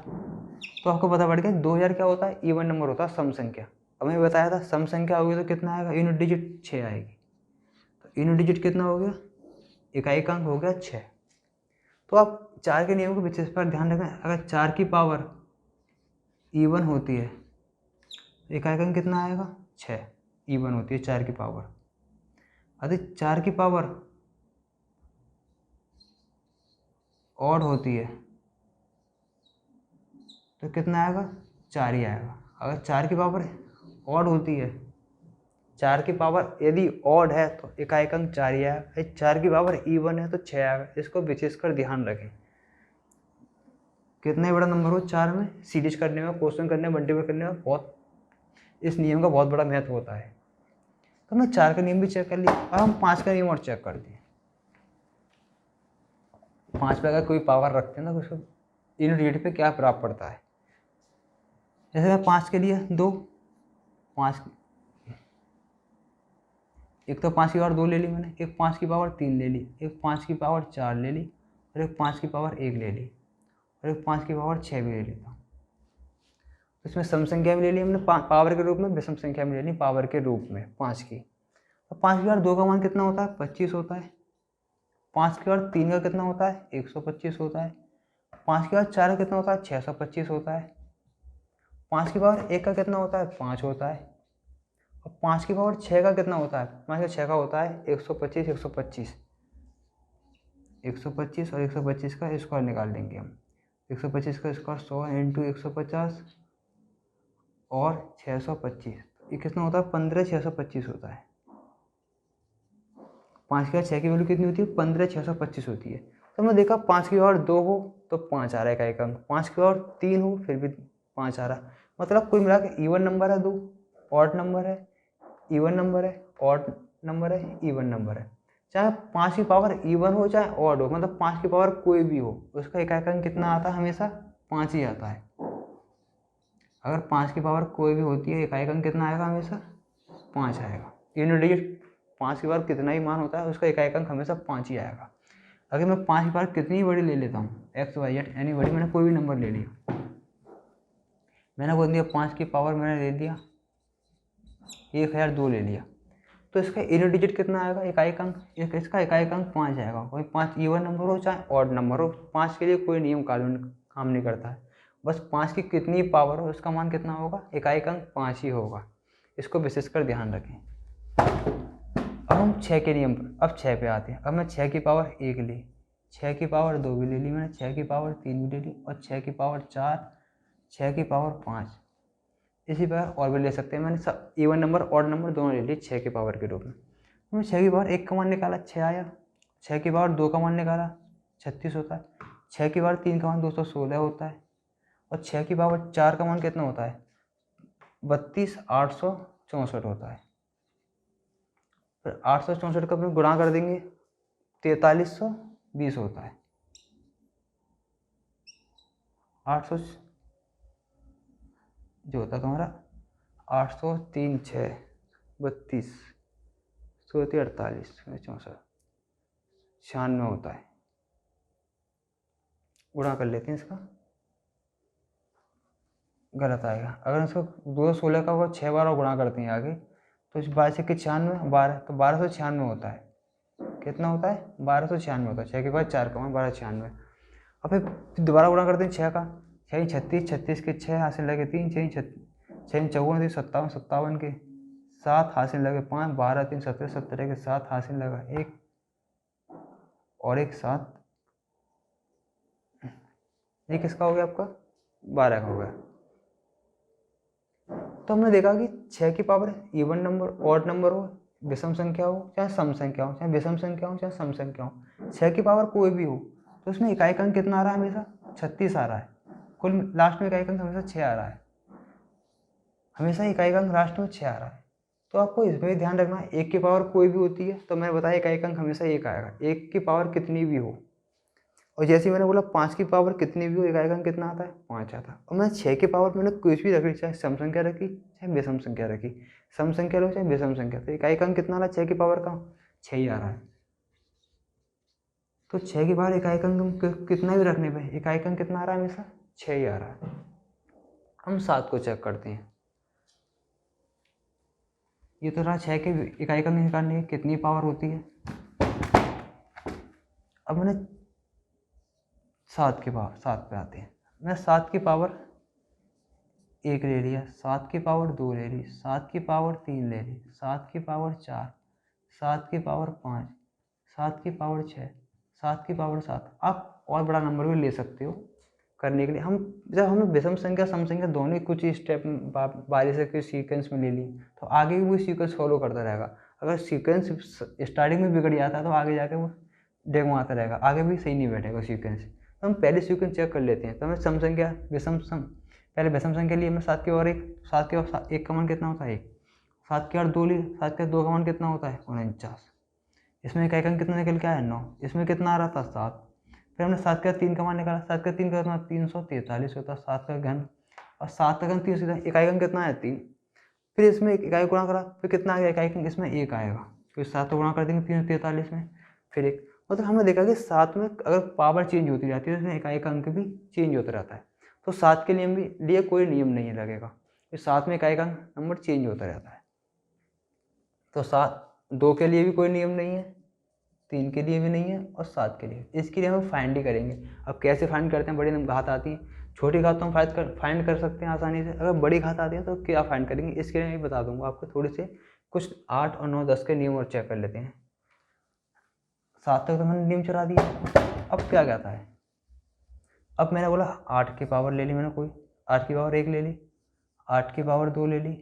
तो आपको पता पड़ गया 2000 क्या होता है इवन नंबर होता है, सम संख्या। अब मैं बताया था सम संख्या होगी तो कितना आएगा यूनिट डिजिट 6 आएगी, तो यूनिट डिजिट कितना हो गया इकाई का अंक हो गया 6। तो आप 4 के नियम को विशेष पर ध्यान रखें, अगर 4 की पावर इवन होती है इकाई का अंक कितना आएगा 6, इवन होती है 4 की पावर। यदि 4 की पावर ऑड होती है तो कितना आएगा 4 ही आएगा। अगर 4 की पावर ऑड होती है, 4 की पावर यदि ऑड है तो इकाई का अंक 4 ही आएगा, 4 की पावर इवन है तो 6 आएगा। इसको विशेषकर ध्यान रखें, कितना बड़ा नंबर हो 4 में सीरीज करने में, क्वेश्चन करने में, मल्टीपल करने में बहुत इस नियम का बहुत बड़ा महत्व होता है। तो हमने 4 का नियम भी चेक कर लिया, और हम 5 का नियम और चेक करते हैं। 5 पे अगर कोई पावर रखते हैं ना तो उसको यूनिट डिजिट पे क्या प्रभाव पड़ता है। जैसे मैं 5 के लिए 2, 5 एक तो 5 की पावर 2 ले ली मैंने, एक 5 की पावर 3 ले ली, एक 5 की पावर 4 ले ली, और एक 5 की पावर 1 ले ली, और एक 5 की पावर 6 भी ले लेता हूँ। तो इसमें सम संख्या भी ले ली हमने पावर के रूप में, विषम संख्या भी ले ली पावर के रूप में 5 की। तो 5 की पावर 2 का मान कितना होता है 25 होता है, 5 की पावर 3 का कितना होता है 125 होता है, 5 की पावर 4 का कितना होता है 625 होता है, 5 की पावर 1 का कितना होता है 5 होता है, और 5 की पावर 6 का कितना होता है 5 का 6 का होता है 125 125 125 और 125 का स्क्वायर निकाल देंगे हम। 125 का स्क्वायर 100 इंटू 150 और 625, ये कितना होता है 15 625 होता है। 5 की पावर 6 की वैल्यू कितनी होती है? 15,625 होती है। तो हमने देखा 5 की पावर 2 हो तो 5 आ रहा है इकाई का अंक, 5 की पावर 3 हो फिर भी 5 आ रहा। मतलब कुल मिला के इवन नंबर है 2, ऑड नंबर है, इवन नंबर है, ऑड नंबर है, इवन नंबर है। चाहे 5 की पावर इवन हो चाहे ऑड हो, मतलब 5 की पावर कोई भी हो, उसका इकाई का अंक कितना आता है? हमेशा 5 ही आता है। अगर 5 की पावर कोई भी होती है, इकाई का अंक कितना आएगा? हमेशा 5 आएगा। यूनिट डिजिट 5 की पावर कितना ही मान होता है, उसका इकाई का अंक हमेशा 5 ही आएगा। अगर मैं 5 की पावर कितनी बड़ी ले लेता हूँ, एक्स वाई जेड एनी बड़ी, मैंने कोई भी नंबर ले लिया, मैंने बोल दिया 5 की पावर मैंने ले दिया 1002 ले लिया, तो इसका यूनिट डिजिट कितना आएगा? इकाई का अंक, इसका इकाई का अंक 5 आएगा। कोई 5 इवन नंबर हो चाहे ऑड नंबर हो, 5 के लिए कोई नियम कानून काम नहीं करता है। बस 5 की कितनी पावर हो उसका मान कितना होगा? इकाई का अंक 5 ही होगा। इसको विशेषकर ध्यान रखें। अब हम 6 के नियम पर, अब 6 पे आते हैं। अब मैं 6 की पावर 1 ली, 6 की पावर 2 भी ले ली मैंने, 6 की पावर 3 भी ले ली, और 6 की पावर 4, 6 की पावर 5, इसी प्रकार और भी ले सकते हैं। मैंने सब इवन नंबर ऑड नंबर दोनों ले लिए 6 की पावर के रूप में। मैं 6 की पावर 1 का मान निकाला 6 आया, 6 की पावर 2 का मान निकाला 36 होता है, 6 की पावर 3 का मान 216 होता है, और 6 की पावर 4 का मान कितना होता है? 32,864 होता है। फिर 864 का अपने गुणा कर देंगे 4320 होता है। 800 जो होता है तुम्हारा 803 6 32 16 48 64 96 होता है। गुणा कर लेते हैं, इसका गलत आएगा। अगर इसको 216 का होगा 6 बार और गुणा करते हैं आगे, तो इस 12 से 96 12, तो 1296 होता है। कितना होता है? 1296 होता है। 6 के बाद 4 का मान 1296। अब फिर दोबारा गुणा करते हैं 6 का, 6 36, 36 के 6 हासिल लगे 3, 6 54 57, 57 के 7 हासिल लगे 5, 12 3 17, 17 के 7 हासिल लगा 1 और एक 7, ये किसका हो गया? आपका 12 का हो गया। तो हमने देखा कि 6 की power even number odd number हो, विषम संख्या हो चाहे सम संख्या हो, चाहे विषम संख्या हो चाहे सम संख्या हो, 6 की पावर कोई भी हो, तो उसमें इकाई का अंक कितना आ रहा है? हमेशा 36 आ रहा है। कुल लास्ट में इकाई का अंक हमेशा 6 आ रहा है, हमेशा इकाई का अंक लास्ट में 6 आ रहा है। तो आपको इसमें भी ध्यान रखना है, 1 की पावर कोई भी होती है तो मैंने बताया इकाई का अंक हमेशा 1 आएगा, 1 की पावर कितनी भी हो। और जैसे मैंने बोला 5 की पावर कितनी भी हो, इकाई का अंक कितना आता है? 5 आता है। और मैं 6 की पावर मैंने कुछ भी रखी, चाहे सम संख्या रखी चाहे विषम संख्या रखी, सम संख्या लो चाहे विषम संख्या, तो इकाई का अंक कितना आ रहा है? 6 की पावर का 6 ही आ रहा है। तो 6 की पावर इकाई का अंक कितना भी रखने पे इकाई का अंक कितना आ रहा है? हमेशा 6 ही आ रहा है। हम 7 को चेक करते हैं। ये तो रहा 6 के इकाई का अंक निकालने की कितनी पावर होती है। अब मैंने 7 की पावर, 7 पे आते हैं। मैं 7 की पावर 1 ले लिया, 7 की पावर 2 ले ली, 7 की पावर 3 ले ली, 7 की पावर 4, 7 की पावर 5, 7 की पावर 6, 7 की पावर 7। आप और बड़ा नंबर भी ले सकते हो करने के लिए। हम जब हमने विषम संख्या सम संख्या दोनों कुछ ही स्टेप बारी से कुछ सीक्वेंस में ले ली, तो आगे भी वो सीक्वेंस फॉलो करता रहेगा। अगर सीक्वेंस स्टार्टिंग में बिगड़ जाता है तो आगे जाके वो डेगमाता रहेगा, आगे भी सही नहीं बैठेगा सीक्वेंस। तो हम पहले सीक्वेंस चेक कर लेते हैं। तो हमें सम संख्या विषम सम, पहले विषम संख्या लिए मैं 7 की पावर 1, 7 की पावर 1 का मान कितना होता है? 1, 7 की पावर 2 ली, 7 के 2 का मान कितना होता है? 49। इसमें इकाई का अंक कितना निकल के आया? 9। इसमें कितना आ रहा था? 7। फिर हमने 7 का 3 का मान निकाला, 7 का 3 का कितना? 343 होता है 7 का घन, और 7 का घन 300, इकाई का अंक कितना आया? 3। फिर इसमें एक इकाई गुणा करा, फिर कितना आ गया इकाई का अंक? इसमें 1 आएगा, फिर 7 को गुणा कर देंगे 343 में, फिर 1। मतलब हमने देखा कि 7 में अगर पावर चेंज होती जाती है तो इसमें इकाई का अंक भी चेंज होता रहता है। तो 7 के लिए कोई नियम नहीं लगेगा, तो 7 में इकाई का नंबर चेंज होता रहता है। तो 2 के लिए भी कोई नियम नहीं है, 3 के लिए भी नहीं है, और 7 के लिए। इसके लिए हम फाइंड ही करेंगे। अब कैसे फाइंड करते हैं? बड़ी घात आती है, छोटी घात तो हम फाइंड कर सकते हैं आसानी से। अगर बड़ी घात आती है तो क्या फाइंड करेंगे, इसके लिए मैं बता दूंगा आपको। थोड़े से कुछ 8 और 9 10 के नियम और चेक कर लेते हैं। 7 तक तो मैंने नियम चला दिया। अब क्या कहता है? अब मैंने बोला 8 की पावर ले ली मैंने, कोई 8 की पावर 1 ले ली, 8 की पावर 2 ले ली,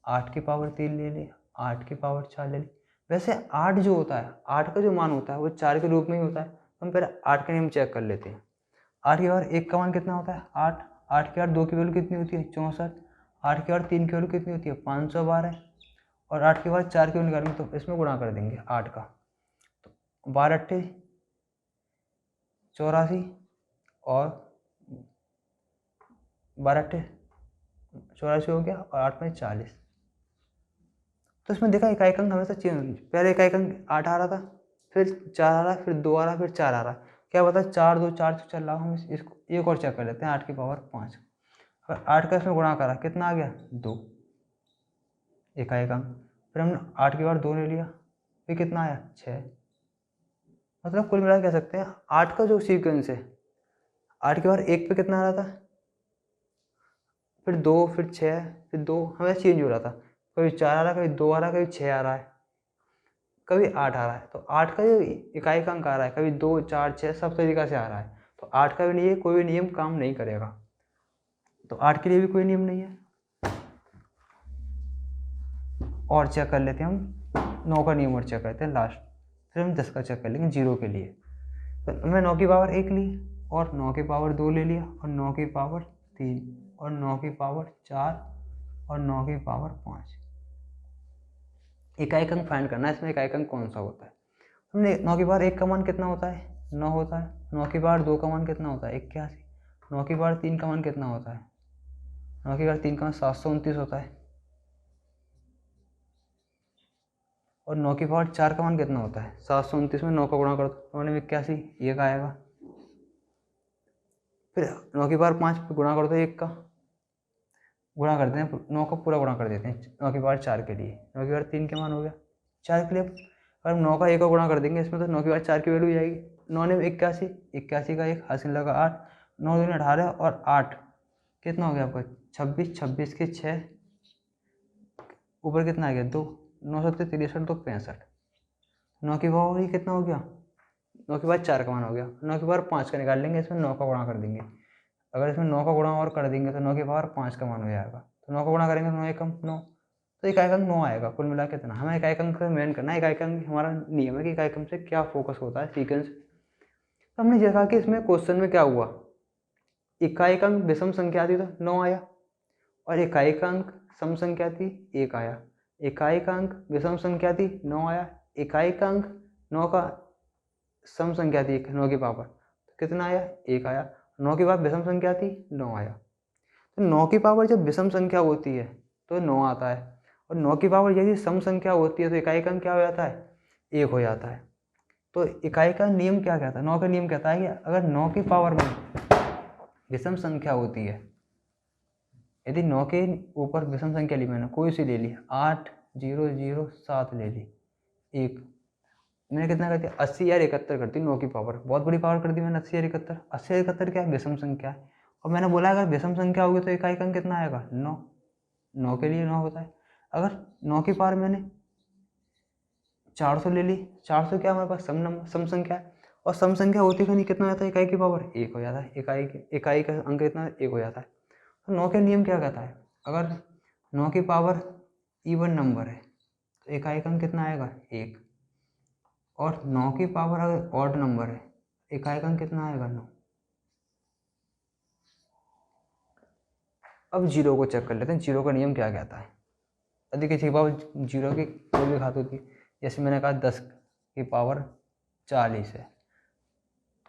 8 की पावर 3 ले ली, 8 की पावर 4 ले ली, वैसे 8 जो होता है, 8 का जो मान होता है वो 4 के रूप में ही होता है। तो हम पहले 8 का नियम चेक कर लेते हैं। 8 की पावर 1 का मान कितना होता है? 8। 8 की पावर 2 की वैल्यू कितनी होती है? 64। 8 की पावर 3 की वैल्यू कितनी होती है? 512। और 8 की पावर 4 की वैल्यू निकालेंगे तो इसमें गुणा कर देंगे 8 का, तो 12 अट्ठे 84 और 12 अट्ठे 84 हो गया और 8 में 40। तो इसमें देखा इकाई अंक हमेशा चेंज होगी। पहले इकाई अंक 8 आ रहा था, फिर 4 आ रहा, फिर 2 आ रहा, फिर 4 आ रहा। क्या पता 4 2 4 चल रहा, हम इसको एक और चेक कर लेते हैं। 8 की पावर 5, अगर 8 का इसमें गुणा करा कितना आ गया? 2 इकाई अंक। फिर हमने 8 की पावर 2 ले लिया, फिर कितना आया? 6। मतलब कुल मिला कह सकते हैं 8 का जो सीक्वेंस है, 8 की पावर 1 पे कितना आ रहा था, फिर 2, फिर 6, फिर 2, हमें चेंज हो रहा था। कभी 4 आ रहा, कभी 2 आ रहा, कभी 6 आ रहा है, कभी 8 आ रहा है। तो 8 का जो इकाई का अंक आ रहा है, कभी 2 4 6 सब तरीका से आ रहा है। तो 8 का भी नहीं है, कोई भी नियम काम नहीं करेगा। तो 8 के लिए भी कोई नियम नहीं है। और चेक कर लेते हैं हम 9 का नियम और चेक करते हैं लास्ट। फिर हम 10 का चेक कर लेंगे 0 के लिए। तो मैं 9 की पावर 1 ली और 9 की पावर 2 ले लिया और 9 की पावर 3 और 9 की पावर 4 और 9 की पावर 5। इकाई अंक फाइंड करना है, इसमें इकाई अंक कौन सा होता है। हमने 9 की पावर 1 का मान कितना होता है? 9 होता है। 9 की पावर 2 का मान कितना होता है? 81। 9 की पावर 3 का मान कितना होता है? 9 की पावर 3 का मान 729 होता है। और 9 की पावर 4 का मान कितना होता है? 729 में 9 का गुणा कर दो, 9 में 81, एक आएगा। फिर 9 की पावर 5 पे गुणा कर दो, 1 का गुणा करते हैं, 9 का पूरा गुणा कर देते हैं 9 की पावर 4 के लिए। 9 की पावर 3 के मान हो गया 4 के लिए। अगर 9 का 1 का गुणा कर देंगे इसमें तो 9 की पावर 4 की वैल्यू जाएगी। 9 ने 81, 81 का 1 हासिल लगा 8, 9 दूनी 18 और 8 कितना हो गया आपका? 26, 26 के 6 ऊपर कितना आ गया? 2, 9 7 63 तो 65। 9 की पावर ही कितना हो गया? 9 की पावर 4 का मान हो गया। 9 की पावर 5 का निकाल लेंगे, इसमें 9 का गुणा कर देंगे। अगर इसमें 9 का गुणा और कर देंगे तो 9 की पावर 5 का मान हो जाएगा। तो 9 का गुणा करेंगे तो 9 एकम 9, तो इकाई अंक 9 आएगा। कुल मिला के इतना हमें इकाई अंक मेन करना है। इकाई अंक हमारा नियम है कि इकाई अंक से क्या फोकस होता है सीक्वेंस। तो हमने देखा कि इसमें क्वेश्चन में क्या हुआ, इकाई अंक विषम संख्या थी तो 9 आया, और इकाई अंक सम संख्या थी 1 आया। इकाई अंक विषम संख्या थी 9 आया, इकाई अंक 9 का सम संख्या थी 9 की पावर तो कितना आया? 1 आया। 9 की पावर विषम संख्या थी 9 आया। तो 9 की पावर जब विषम संख्या होती है तो 9 आता है, और 9 की पावर यदि सम संख्या होती है तो इकाई का अंक क्या हो जाता है? 1 हो जाता है। तो इकाई का नियम क्या कहता है? 9 का नियम कहता है कि अगर 9 की पावर में विषम संख्या होती है, यदि 9 के ऊपर विषम संख्या ली, मैंने कोई सी ले ली, 8 0 0 7 ले ली, 1, मैंने कितना कर दिया? 80 या 71 कर दी। 9 की पावर बहुत बड़ी पावर कर दी मैंने, 80 या 71। 80 या 71 क्या है? विषम संख्या है। और मैंने बोला अगर विषम संख्या होगी तो इकाई अंक कितना आएगा? 9। 9 के लिए 9 होता है। अगर 9 की पावर मैंने 400 ले ली, 400 क्या हमारे पास सम संख्या है, और सम संख्या होती है नहीं कितना हो जाता है? इकाई की पावर 1 हो जाता है। इकाई का अंक कितना? 1 हो जाता है। तो 9 के नियम क्या कहता है? अगर 9 की पावर इवन नंबर है तो इकाई का अंक कितना आएगा? 1। और 9 की पावर अगर ऑड नंबर है, इकाई का अंक कितना आएगा? 9। अब जीरो को चेक कर लेते हैं, जीरो का नियम क्या कहता है। यदि किसी की पावर जीरो की कोई भी घात होती है, जैसे मैंने कहा 10 की पावर 40 है,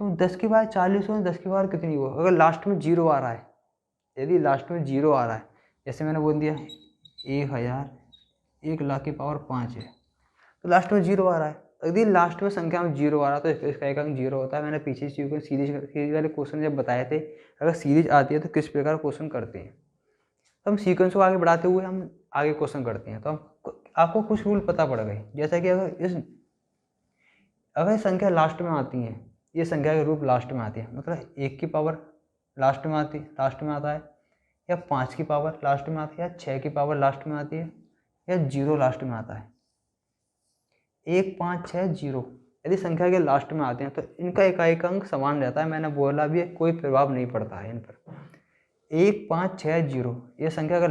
तो 10 की पावर 40 हो, 10 की पावर कितनी हो? अगर लास्ट में जीरो आ रहा है, यदि लास्ट में जीरो आ रहा है, जैसे मैंने बोल दिया 1000, 1,00,000 की पावर 5 है, तो लास्ट में जीरो आ रहा है। यदि लास्ट में संख्या में जीरो आ रहा है तो इसका एक अंक जीरो होता है। मैंने पीछे सीरीज वाले क्वेश्चन जब बताए थे, अगर सीरीज आती है तो किस प्रकार क्वेश्चन करते हैं, तो हम सीक्वेंस को आगे बढ़ाते हुए हम आगे क्वेश्चन करते हैं। तो आपको कुछ रूल पता पड़ गए, जैसा कि अगर संख्या लास्ट में आती है, ये संख्या के रूप लास्ट में आती है, मतलब 1 की पावर लास्ट में आता है, या 5 की पावर लास्ट में आती है, या 6 की पावर लास्ट में आती है, या 0 लास्ट में आता है। 1 5 6 0 यदि संख्या के लास्ट में आते हैं तो इनका इकाई अंक समान रहता है। मैंने बोला भी है, कोई प्रभाव नहीं पड़ता है इन पर। 1 5 6 0 ये संख्या अगर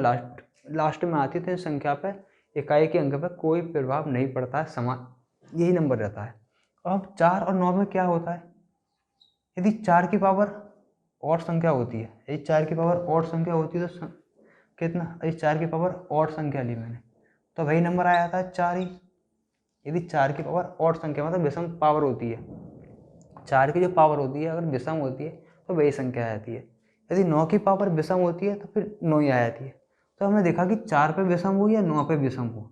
लास्ट में आती है तो इस संख्या पर इकाई के अंक पर कोई प्रभाव नहीं पड़ता है, समान यही नंबर रहता है। अब 4 और 9 में क्या होता है, यदि 4 की पावर और संख्या होती है, यदि 4 की पावर और संख्या होती है तो कितना, यदि 4 की पावर और संख्या ली मैंने तो वही नंबर आया था 4 ही। यदि 4 की पावर और संख्या मतलब विषम पावर होती है, 4 की जो पावर होती है अगर विषम होती है तो वही संख्या आती है। यदि 9 की पावर विषम होती है तो फिर 9 ही आ जाती है। तो हमने देखा कि 4 पे विषम हो या 9 पे विषम हो,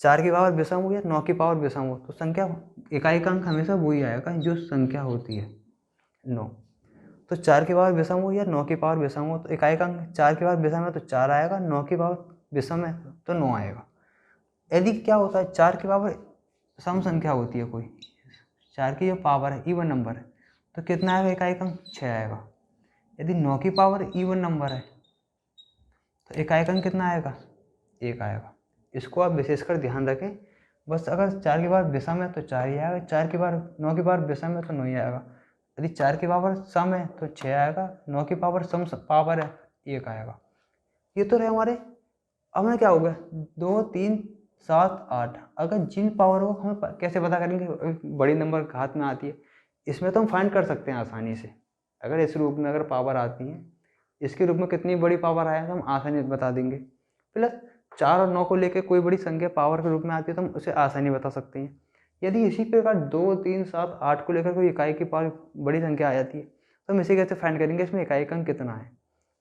4 की पावर विषम हो या 9 की पावर विषम हो, तो संख्या इकाई का अंक हमेशा वही आएगा जो संख्या होती है 9। तो 4 की पावर विषम हो या 9 की पावर विषम हो तो इकाई का अंक 4 की पावर विषम है तो 4 आएगा, 9 की पावर विषम है तो 9 आएगा। यदि क्या होता है 4 की पावर सम संख्या होती है कोई, 4 की जो पावर है इवन नंबर है तो कितना आएगा इकाई का अंक 6 आएगा। यदि 9 की पावर इवन नंबर है तो इकाई का अंक कितना आएगा 1 आएगा। इसको आप विशेषकर ध्यान रखें, बस अगर 4 की पावर विषम है तो 4 ही आएगा, 4 की पावर 9 की पावर विषम है तो 9 ही आएगा। यदि 4 की पावर सम है तो 6 आएगा, 9 की पावर सम पावर है 1 आएगा। ये तो रहे हमारे। अब हमें क्या होगा 2 3 7 8, अगर जिन पावर हो हमें कैसे पता करेंगे, बड़ी नंबर हाथ में आती है इसमें तो हम फाइंड कर सकते हैं आसानी से। अगर इस रूप में अगर पावर आती है, इसके रूप में कितनी बड़ी पावर आया तो हम आसानी से बता देंगे। प्लस 4 और 9 को लेकर कोई बड़ी संख्या पावर के रूप में आती है तो हम उसे आसानी बता सकते हैं। यदि इसी प्रकार 2 3 7 8 को लेकर कोई इकाई की पावर बड़ी संख्या आ जाती है तो हम इसे कैसे फाइंड करेंगे, इसमें इकाई का अंक कितना है।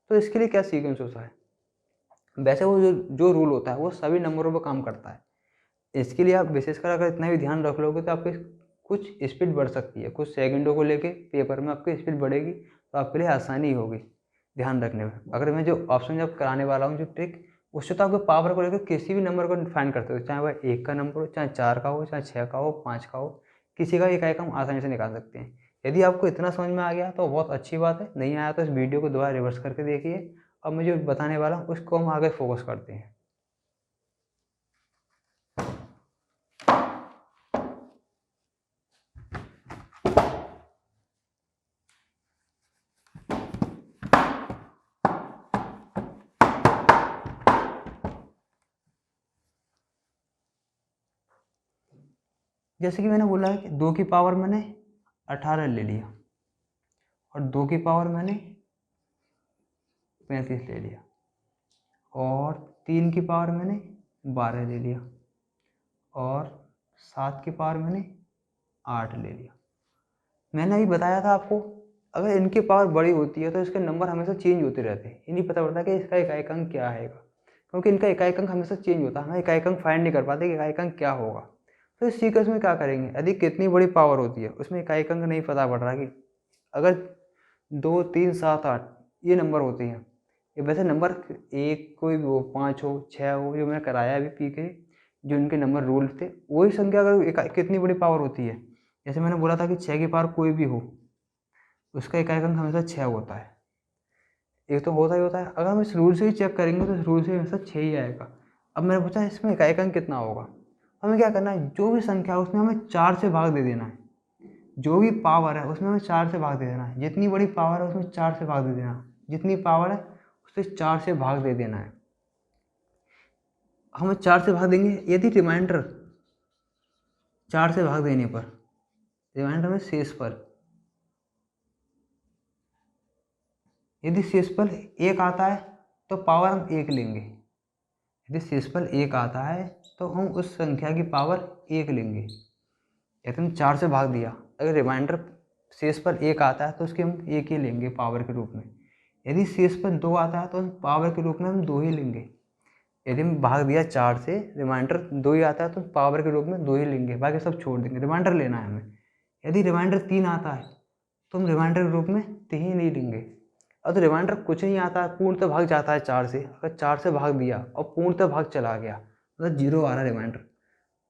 तो इसके लिए क्या सीक्वेंस होता है, वैसे वो जो रूल होता है वो सभी नंबरों पर काम करता है। इसके लिए आप विशेषकर अगर इतना भी ध्यान रख लोगे तो आपकी कुछ स्पीड बढ़ सकती है, कुछ सेकंडों को लेके पेपर में आपकी स्पीड बढ़ेगी तो आपके लिए आसानी होगी ध्यान रखने में। अगर मैं जो ऑप्शन जब कराने वाला हूँ जो ट्रिक, उससे तो आपके पावर को लेकर किसी भी नंबर को फाइंड करते हो, चाहे वह 1 का नंबर हो, चाहे 4 का हो, चाहे 6 का हो, 5 का हो, किसी का इकाई का हम आसानी से निकाल सकते हैं। यदि आपको इतना समझ में आ गया तो बहुत अच्छी बात है, नहीं आया तो इस वीडियो को दोबारा रिवर्स करके देखिए। अब मैं जो बताने वाला हूँ उसको हम आगे फोकस करते हैं। जैसे कि मैंने बोला है कि 2 की पावर मैंने 18 ले लिया और 2 की पावर मैंने 35 ले लिया और 3 की पावर मैंने 12 ले लिया और 7 की पावर मैंने 8 ले लिया। मैंने अभी बताया था आपको अगर इनकी पावर बड़ी होती है तो इसके नंबर हमेशा चेंज होते रहते हैं, ये नहीं पता पड़ता कि इसका इकाई अंक क्या आएगा, क्योंकि इनका इकाई अंक हमेशा चेंज होता है, हम इकाई अंक फाइंड नहीं कर पाते कि इकाई अंक क्या होगा। तो इस सीक्वेंस में क्या करेंगे, यदि कितनी बड़ी पावर होती है उसमें इकाई अंक नहीं पता पड़ रहा कि अगर 2 3 7 8 ये नंबर होते हैं, ये वैसे नंबर 1 कोई भी हो, 5 हो, 6 हो, जो मैंने कराया अभी पी के जो इनके नंबर रूल थे, वही संख्या अगर कितनी बड़ी पावर होती है, जैसे मैंने बोला था कि 6 की पावर कोई भी हो उसका इकाई अंक हमेशा 6 होता है, एक तो होता ही होता है। अगर हम इस रूल से ही चेक करेंगे तो इस रूल से हमेशा 6 ही आएगा। अब मैंने पूछा इसमें इकाई अंक कितना होगा, हमें क्या करना है, जो भी संख्या है उसमें हमें 4 से भाग दे देना है, जो भी पावर है उसमें हमें 4 से भाग दे देना है, जितनी बड़ी पावर है उसमें 4 से भाग दे देना है, जितनी पावर है उससे 4 से भाग दे देना है। हमें 4 से भाग देंगे, यदि रिमाइंडर 4 से भाग देने पर, रिमाइंडर में शेष पर यदि शेषफल 1 आता है तो पावर हम 1 लेंगे, यदि शेषफल 1 आता है तो हम उस संख्या की पावर 1 लेंगे। यदि हम 4 से भाग दिया, अगर रिमाइंडर शेषफल 1 आता है तो उसके हम 1 ही लेंगे पावर के रूप में। यदि शेषफल 2 आता है तो हम पावर के रूप में हम 2 ही लेंगे। यदि हम भाग दिया 4 से, रिमाइंडर 2 ही आता है तो पावर के रूप में 2 ही लेंगे, बाकी सब छोड़ देंगे, रिमाइंडर लेना है हमें। यदि रिमाइंडर 3 आता है तो हम रिमाइंडर के रूप में 3 ही लेंगे। अब तो रिमाइंडर कुछ नहीं आता है, पूर्णतः भाग जाता है 4 से, अगर 4 से भाग दिया और पूर्णतः भाग चला गया मतलब 0 आ रहा रिमाइंडर,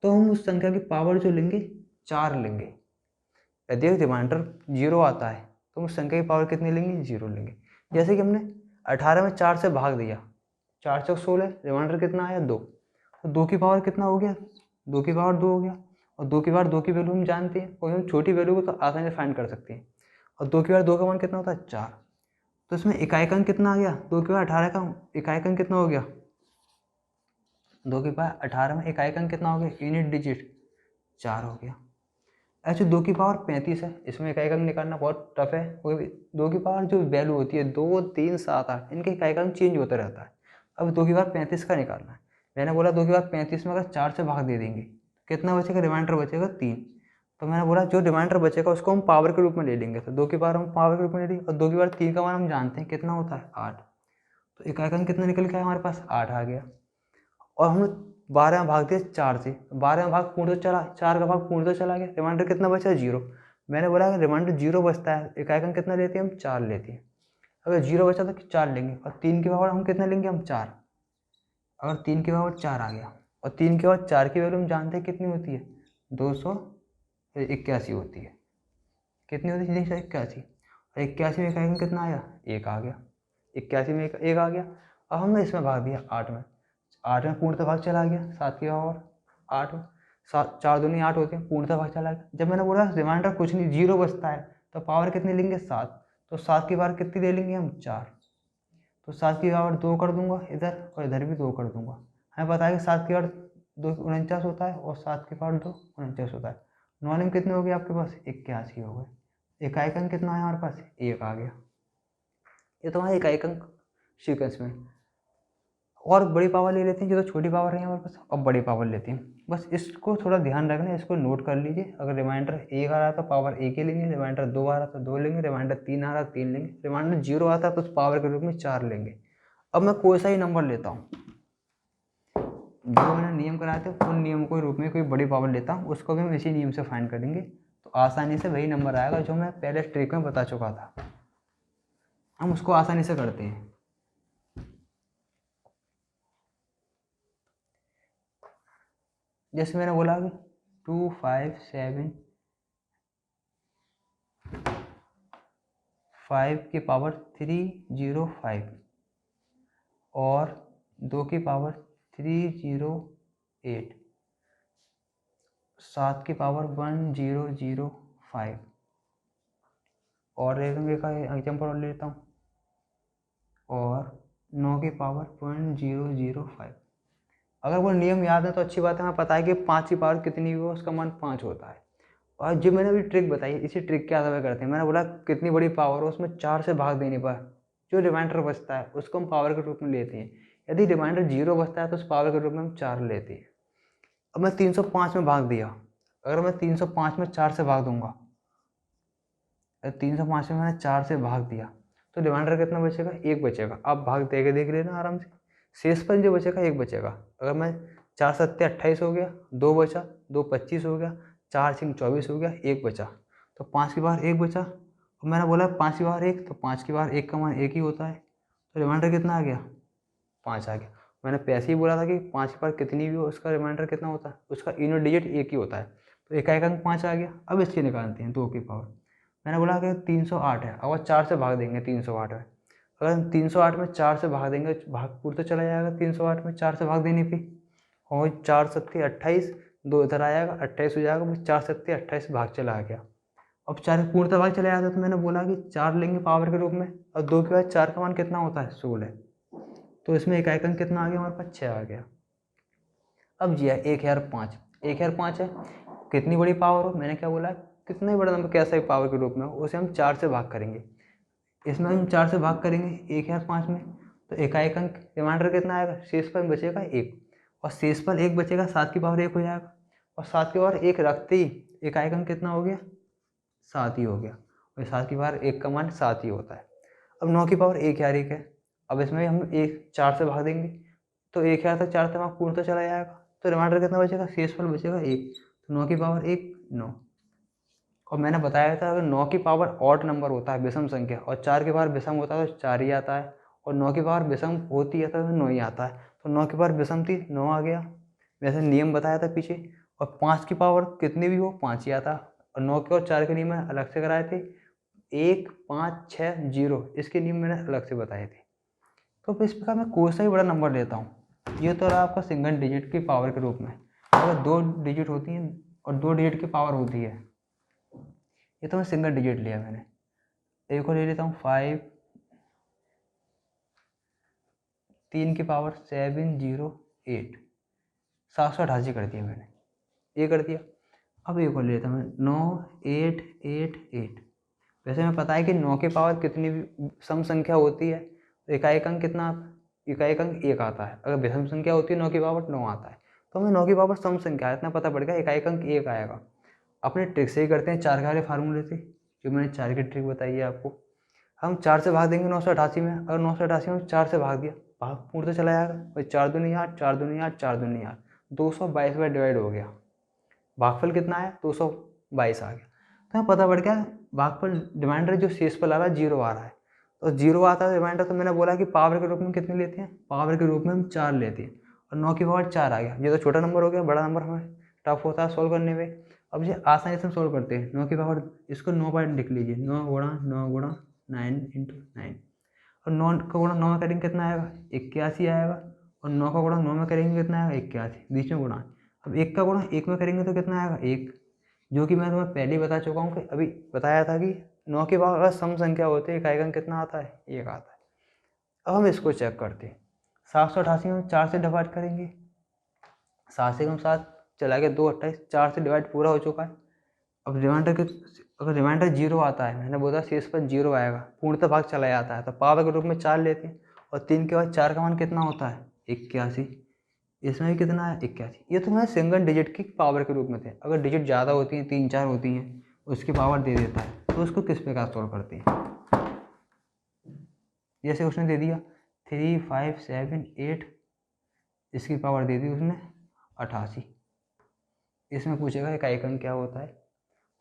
तो हम उस संख्या की पावर जो लेंगे 4 लेंगे। यदि रिमाइंडर 0 आता है तो उस संख्या की पावर कितनी लेंगे 0 लेंगे। जैसे कि हमने 18 में 4 से भाग दिया, 4 चौक 16, रिमाइंडर कितना आया 2, तो 2 की पावर कितना हो गया, 2 की पावर 2 हो गया। और 2 की पावर 2 की वैल्यू हम जानते हैं, कोई हम छोटी वैल्यू को तो आसानी से फाइंड कर सकते हैं। और 2 की पावर 2 का मान कितना होता है 4, तो इसमें इकाई अंक कितना आ गया, 2 की पावर 18 का इकाई अंक कितना हो गया 2 की पावर 18 में इकाई का अंक कितना हो गया, यूनिट डिजिट 4 हो गया। ऐसे 2 की पावर 35 है, इसमें इकाई का अंक निकालना बहुत टफ है, क्योंकि 2 की पावर जो वैल्यू होती है 2, 3, 7, 8 इनके इकाई का अंक चेंज होता रहता है। अब 2 की पावर 35 का निकालना है। मैंने बोला 2 की पावर 35 में अगर 4 से भाग दे देंगे कितना बचेगा, रिमाइंडर बचेगा 3। तो मैंने बोला जो रिमाइंडर बचेगा उसको हम पावर के रूप में ले लेंगे। तो 2 की पावर हम पावर के रूप में ले लेंगे और 2 की पावर 3 का मान हम जानते हैं कितना होता है, 8। तो इकाई का अंक कितना निकल के आया हमारे पास, 8 आ गया। और हमने 12 में भाग दिया 4 से, 12 में भाग पूर्ण तो चला, 4 का भाग पूर्ण तो चला गया, रिमाइंडर कितना बचा, 0। मैंने बोला अगर रिमाइंडर 0 बचता है, इकाई का अंक कितना लेते हैं हम, 4 लेते हैं। अगर 0 बचा तो 4 लेंगे, और 3 की पावर हम कितना लेंगे, हम 4। अगर 3 की पावर 4 आ गया, और 3 के बाद 4 की वैल्यू हम जानते हैं कितनी होती है, 281 होती है। कितनी होती है, 281। और 81 में इकाई का कितना आया, 1 आ गया। 81 में 1 आ गया। अब हमने इसमें भाग दिया 8 में, 8 में पूर्णतः भाग चला गया, 7 की पावर 8 में, 7, 4 दूनी 8 होते हैं, पूर्णतः भाग चला गया। जब मैंने बोला रिमाइंडर कुछ नहीं, 0 बचता है, तो पावर कितनी लेंगे, 7। तो 7 की पावर कितनी ले लेंगे हम, 4। तो 7 की पावर 2 कर दूंगा इधर, और इधर भी 2 कर दूंगा। हमें पता है कि 7 की पावर 2 49 होता है, और 7 की पावर 2 49 होता है। नॉन कितने हो गए आपके पास, 81 हो गए। इकाई का अंक कितना है हमारे पास, 1 आ गया। ये तो हमारे इकाई का अंक सीक्वेंस में। और बड़ी पावर ले लेते हैं, जो तो छोटी पावर है हमारे पास, अब बड़ी पावर लेते हैं। बस इसको थोड़ा ध्यान रखना है, इसको नोट कर लीजिए। अगर रिमाइंडर 1 आ रहा तो पावर 1 ही लेंगे, रिमाइंडर 2 आ रहा तो 2 लेंगे, रिमाइंडर 3 आ रहा तो 3 लेंगे, रिमाइंडर 0 आता तो उस पावर के रूप में 4 लेंगे। अब मैं कोई सा ही नंबर लेता हूँ, जो मैंने नियम कराए थे उन नियम के रूप में कोई बड़ी पावर लेता हूँ, उसको भी हम इसी नियम से फाइंड करेंगे, तो आसानी से वही नंबर आएगा जो मैं पहले ट्रिक में बता चुका था। हम उसको आसानी से करते हैं। जैसे मैंने बोला कि 2, 5, 7, 5 की पावर 305 और 2 की पावर 308, 7 की पावर 1005, और एक का एग्जाम्पल और लेता हूँ, और 9 की पावर 1005। अगर वो नियम याद है तो अच्छी बात है, हमें पता है कि 5 की पावर कितनी हो उसका मान 5 होता है। और जो मैंने अभी ट्रिक बताई, इसी ट्रिक के आधार पर करते हैं। मैंने बोला कितनी बड़ी पावर हो उसमें 4 से भाग देने पर जो रिमाइंडर बचता है उसको हम पावर के रूप में लेते हैं। यदि रिमाइंडर 0 बचता है तो उस पावर के रूप में हम 4 लेते हैं। अब मैं 305 में भाग दिया, अगर मैं 305 में 4 से भाग दूंगा, 305 में मैंने 4 से भाग दिया तो रिमाइंडर कितना बचेगा, 1 बचेगा। आप भाग दे के देख लेना आराम से, शेष पर जो बचेगा 1 बचेगा। अगर मैं 4 7 28 हो गया, 2 बचा, 2 25 हो गया, 4 6 24 हो गया, 1 बचा, तो 5 की बार 1 बचा। और मैंने बोला 5 की बार 1, तो 5 की बार 1 का मान 1 ही होता है, तो रिमाइंडर कितना आ गया, 5 आ गया। मैंने पैसे ही बोला था कि 5 की बार कितनी भी हो उसका रिमाइंडर कितना होता है, उसका यूनिट डिजिट 1 ही होता है, तो इकाई का अंक 5 आ गया। अब इसकी निकालते हैं 2 की पावर। मैंने बोला कि 308 है, अगर 4 से भाग देंगे 308 में, अगर 308 में 4 से भाग देंगे, भाग पूरा तो चला जाएगा 308 में 4 से भाग देने पे, और 4 7 28, 2 इधर आ जाएगा, 28 हो जाएगा, 4 7 28 भाग चला गया। अब 4 पूर्णतः भाग चला जाता तो मैंने बोला कि 4 लेंगे पावर के रूप में, और 2 के बाद 4 का मान कितना होता है, 16। तो इसमें इकाई का अंक कितना आ गया हमारे पास, 6 आ गया। अब जी है 1005, 1005 है, कितनी बड़ी पावर हो, मैंने क्या बोला, कितना ही बड़ा नंबर कैसा ही पावर के रूप में हो उसे हम 4 से भाग करेंगे। इसमें हम 4 से भाग करेंगे 1005 में, तो इकाई का अंक रिमाइंडर कितना आएगा, शेष पर बचेगा 1, और शेष पर 1 बचेगा, 7 की पावर 1 हो जाएगा, और 7 की पावर 1 रखते ही इकाई का अंक कितना हो गया, 7 ही हो गया, और 7 की पावर 1 का मान 7 ही होता है। अब 9 की पावर 1 यार 1 है, अब इसमें हम 1 4 से भाग देंगे, तो 1 यार तक 4 से भाग पूर्ण तो चला जाएगा, तो रिमाइंडर कितना बचेगा, शेष पर बचेगा 1, तो 9 की पावर 1 9। और मैंने बताया था अगर 9 की पावर ऑड नंबर होता है, विषम संख्या, और 4 की पावर विषम होता है तो 4 ही आता है, और 9 की पावर विषम होती है तो 9 ही आता है, तो 9 की पावर विषम थी, 9 आ गया। वैसे नियम बताया था पीछे। और 5 की पावर कितनी भी हो 5 ही आता, और 9 के और 4 के नियम मैंने अलग से कराए थे, 1 5 6 0 इसके नियम मैंने अलग से बताए थे। तो फिर इस प्रकार मैं कोई सा ही बड़ा नंबर लेता हूँ। ये तो रहा आपका सिंगल डिजिट की पावर के रूप में। अगर 2 डिजिट होती हैं और 2 डिजिट की पावर होती है, ये तो मैं सिंगल डिजिट लिया मैंने। एक और ले लेता हूँ 5, 3 की पावर 708, 788 कर दिया मैंने, ये कर दिया। अब एक और ले लेता मैं 9888। वैसे हमें पता है कि 9 की पावर कितनी भी सम संख्या होती है तो इकाई अंक कितना आता है, इकाई अंक 1 आता है। अगर विषम संख्या होती है 9 की पावर 9 आता है। तो हमें 9 की पावर सम संख्या है इतना पता पड़ गया, इकाई अंक 1 आएगा। अपने ट्रिक से ही करते हैं, 4 के वाले फार्मूले से, जो मैंने 4 की ट्रिक बताई है आपको। हम 4 से भाग देंगे 988 में। अगर 988 में 4 से भाग दिया, भाग पूर्ण तो चला जाएगा भाई, 4 दूनी 8, 4 दूनी 8, 4 दूनी 8, 222 में डिवाइड हो गया। भागफल कितना आया, 222 आ गया। तो हमें पता पड़ गया भागफल रिमाइंडर जो शेष फल आ रहा है 0 आ रहा है। तो 0 आता है रिमाइंडर, तो मैंने बोला कि पावर के रूप में कितने लेते हैं, पावर के रूप में हम 4 लेते हैं। और 9 की पावर 4 आ गया। ये तो छोटा नंबर हो गया, बड़ा नंबर हमें टफ होता है सोल्व करने में। अब ये आसानी से हम सोल्व करते हैं। 9 की पावर, इसको 9 पॉइंट लिख लीजिए, 9 गुणा 9 गुणा 9 इंटू 9। और 9 का गुणा 9 में करेंगे कितना आएगा, 81 आएगा। और 9 का गुणा 9 में करेंगे कितना आएगा, 81, बीच में गुणा। अब 1 का गुणा 1 में करेंगे तो कितना आएगा, 1, जो कि मैं तुम्हें पहले ही बता चुका हूँ कि अभी बताया था कि 9 के बाद अगर सम संख्या होती है इकाई अंक कितना आता है, 1 आता है। अब हम इसको चेक करते हैं। 788 में 4 से डिवाइड करेंगे, 7 से हम 7 चला गया, 2 28, 4 से डिवाइड पूरा हो चुका है। अब रिमाइंडर के, अगर रिमाइंडर 0 आता है, मैंने बोला शेष पर 0 आएगा, पूर्णतः भाग चला जाता है, तो पावर के रूप में 4 लेते हैं। और 3 के बाद 4 का मान कितना होता है, 81। इसमें भी कितना है, 81। ये तो मैं सिंगल डिजिट की पावर के रूप में थे। अगर डिजिट ज़्यादा होती हैं, 3 4 होती हैं, उसकी पावर दे देता है। तो उसको किस प्रकार सॉल्व करते हैं, जैसे उसने दे दिया 3 5 7 8, इसकी पावर दे दी उसने 88। इसमें पूछेगा इकाई अंक क्या होता है,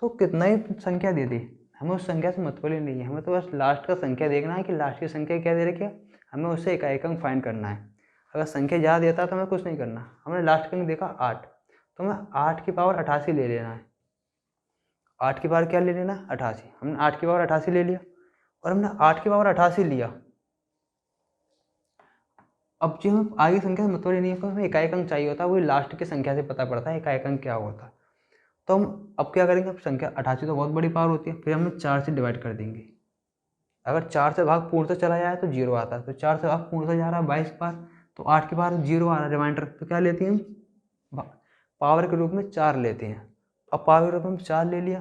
तो कितना ही संख्या दे दे, हमें उस संख्या से मतलब ही नहीं है। हमें तो बस लास्ट का संख्या देखना है कि लास्ट की संख्या क्या दे रखी है, हमें उससे इकाई अंक फाइंड करना है। अगर संख्या ज़्यादा देता है तो हमें कुछ नहीं करना। हमने लास्ट का अंक देखा 8, तो हमें 8 की पावर 88 ले लेना है। 8 की पावर क्या ले लेना है, 88। हमने 8 की पावर 88 ले लिया। और हमने 8 की पावर 88 लिया। अब जो हम आगे संख्या से मतलब ही नहीं है, हमें इकाई अंक चाहिए होता है, वही लास्ट की संख्या से पता पड़ता है इकाई अंक क्या होता है। तो हम अब क्या करेंगे, अब संख्या 88 तो बहुत बड़ी पावर होती है, फिर हम 4 से डिवाइड कर देंगे। अगर 4 से भाग पूर्ण से चला जाए तो 0 आता है, तो 4 से भाग पूर्ण से जा रहा है 22 बार, तो 8 के बार 0 आ रहा है रिमाइंडर, तो क्या लेते हैं हम, पावर के रूप में 4 लेते हैं। अब पावर के रूप में 4 ले लिया,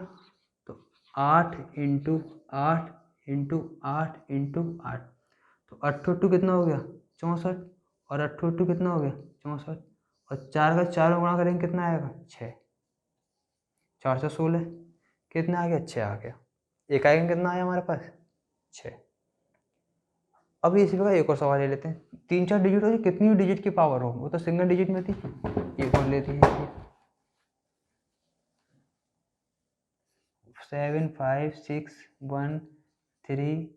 तो 8 इंटू 8 इंटू 8 इंटू 8, तो 8 कितना हो गया, 64। और 8 कितना हो गया, 64। और 4 का 4 में गुणा करेंगे कितना आएगा, 6। 4 से 16 कितना आ गया, 6 आ गया। इकाई अंक कितना आया हमारे पास, 6। अब इसी प्रकार एक और सवाल ले लेते हैं। 3 4 डिजिट हो, कितनी भी डिजिट की पावर हो, वो तो सिंगल डिजिट में थी, एक और लेते हैं 7 5 6 1 3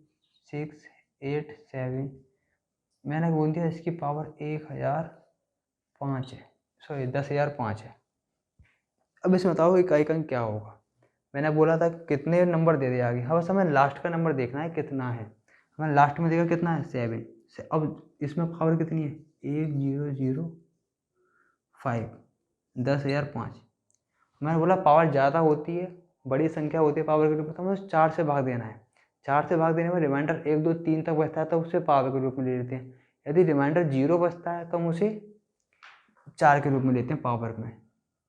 6 8 7। मैंने बोल दिया इसकी पावर 1005 है, सॉरी 10,005 है। अब इसमें बताओ इकाई अंक क्या होगा। मैंने बोला था कितने नंबर दे दे आगे, हाँ बस हमें लास्ट का नंबर देखना है कितना है। हमें लास्ट में देखा कितना है, 7 से। अब इसमें पावर कितनी है, 1005, 10,005। मैंने बोला पावर ज़्यादा होती है, बड़ी संख्या होती है पावर के रूप में, तो हमें 4 से भाग देना है। 4 से भाग देने में रिमाइंडर 1 2 3 तक बचता है, तो उसे पावर के रूप में ले लेते हैं। यदि रिमाइंडर 0 बचता है तो हम उसे 4 के रूप में लेते हैं पावर में।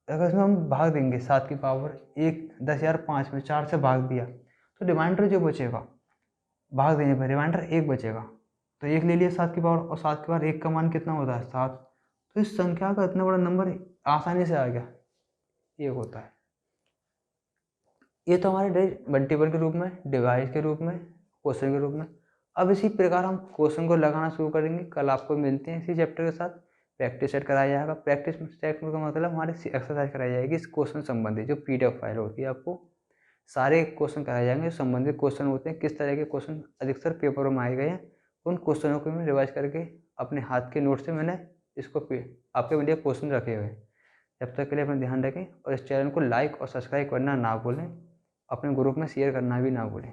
अगर इसमें हम भाग देंगे 7 की पावर 10,005 में 4 से भाग दिया, तो रिमाइंडर जो बचेगा भाग देने पर रिमाइंडर 1 बचेगा, तो 1 ले लिया 7 की पावर। और 7 की पावर 1 का मान कितना होता है, 7। तो इस संख्या का इतना बड़ा नंबर आसानी से आ गया, 1 होता है। ये तो हमारे मल्टीपल के रूप में, डिवाइस के रूप में, क्वेश्चन के रूप में। अब इसी प्रकार हम क्वेश्चन को लगाना शुरू करेंगे। कल आपको मिलते हैं इसी चैप्टर के साथ। प्रैक्टिस सेट कराया जाएगा। प्रैक्टिस सेट का मतलब हमारी एक्सरसाइज कराई जाएगी इस क्वेश्चन संबंधित, जो PDF फाइल होती है, आपको सारे क्वेश्चन कराए जाएंगे। संबंधित क्वेश्चन होते हैं, किस तरह के क्वेश्चन अधिकतर पेपरों में आए गए हैं, उन क्वेश्चनों को मैं रिवाइज करके अपने हाथ के नोट से मैंने इसको आपके लिए क्वेश्चन रखे हुए हैं। जब तक के लिए अपना ध्यान रखें और इस चैनल को लाइक और सब्सक्राइब करना ना भूलें, अपने ग्रुप में शेयर करना भी ना भूलें।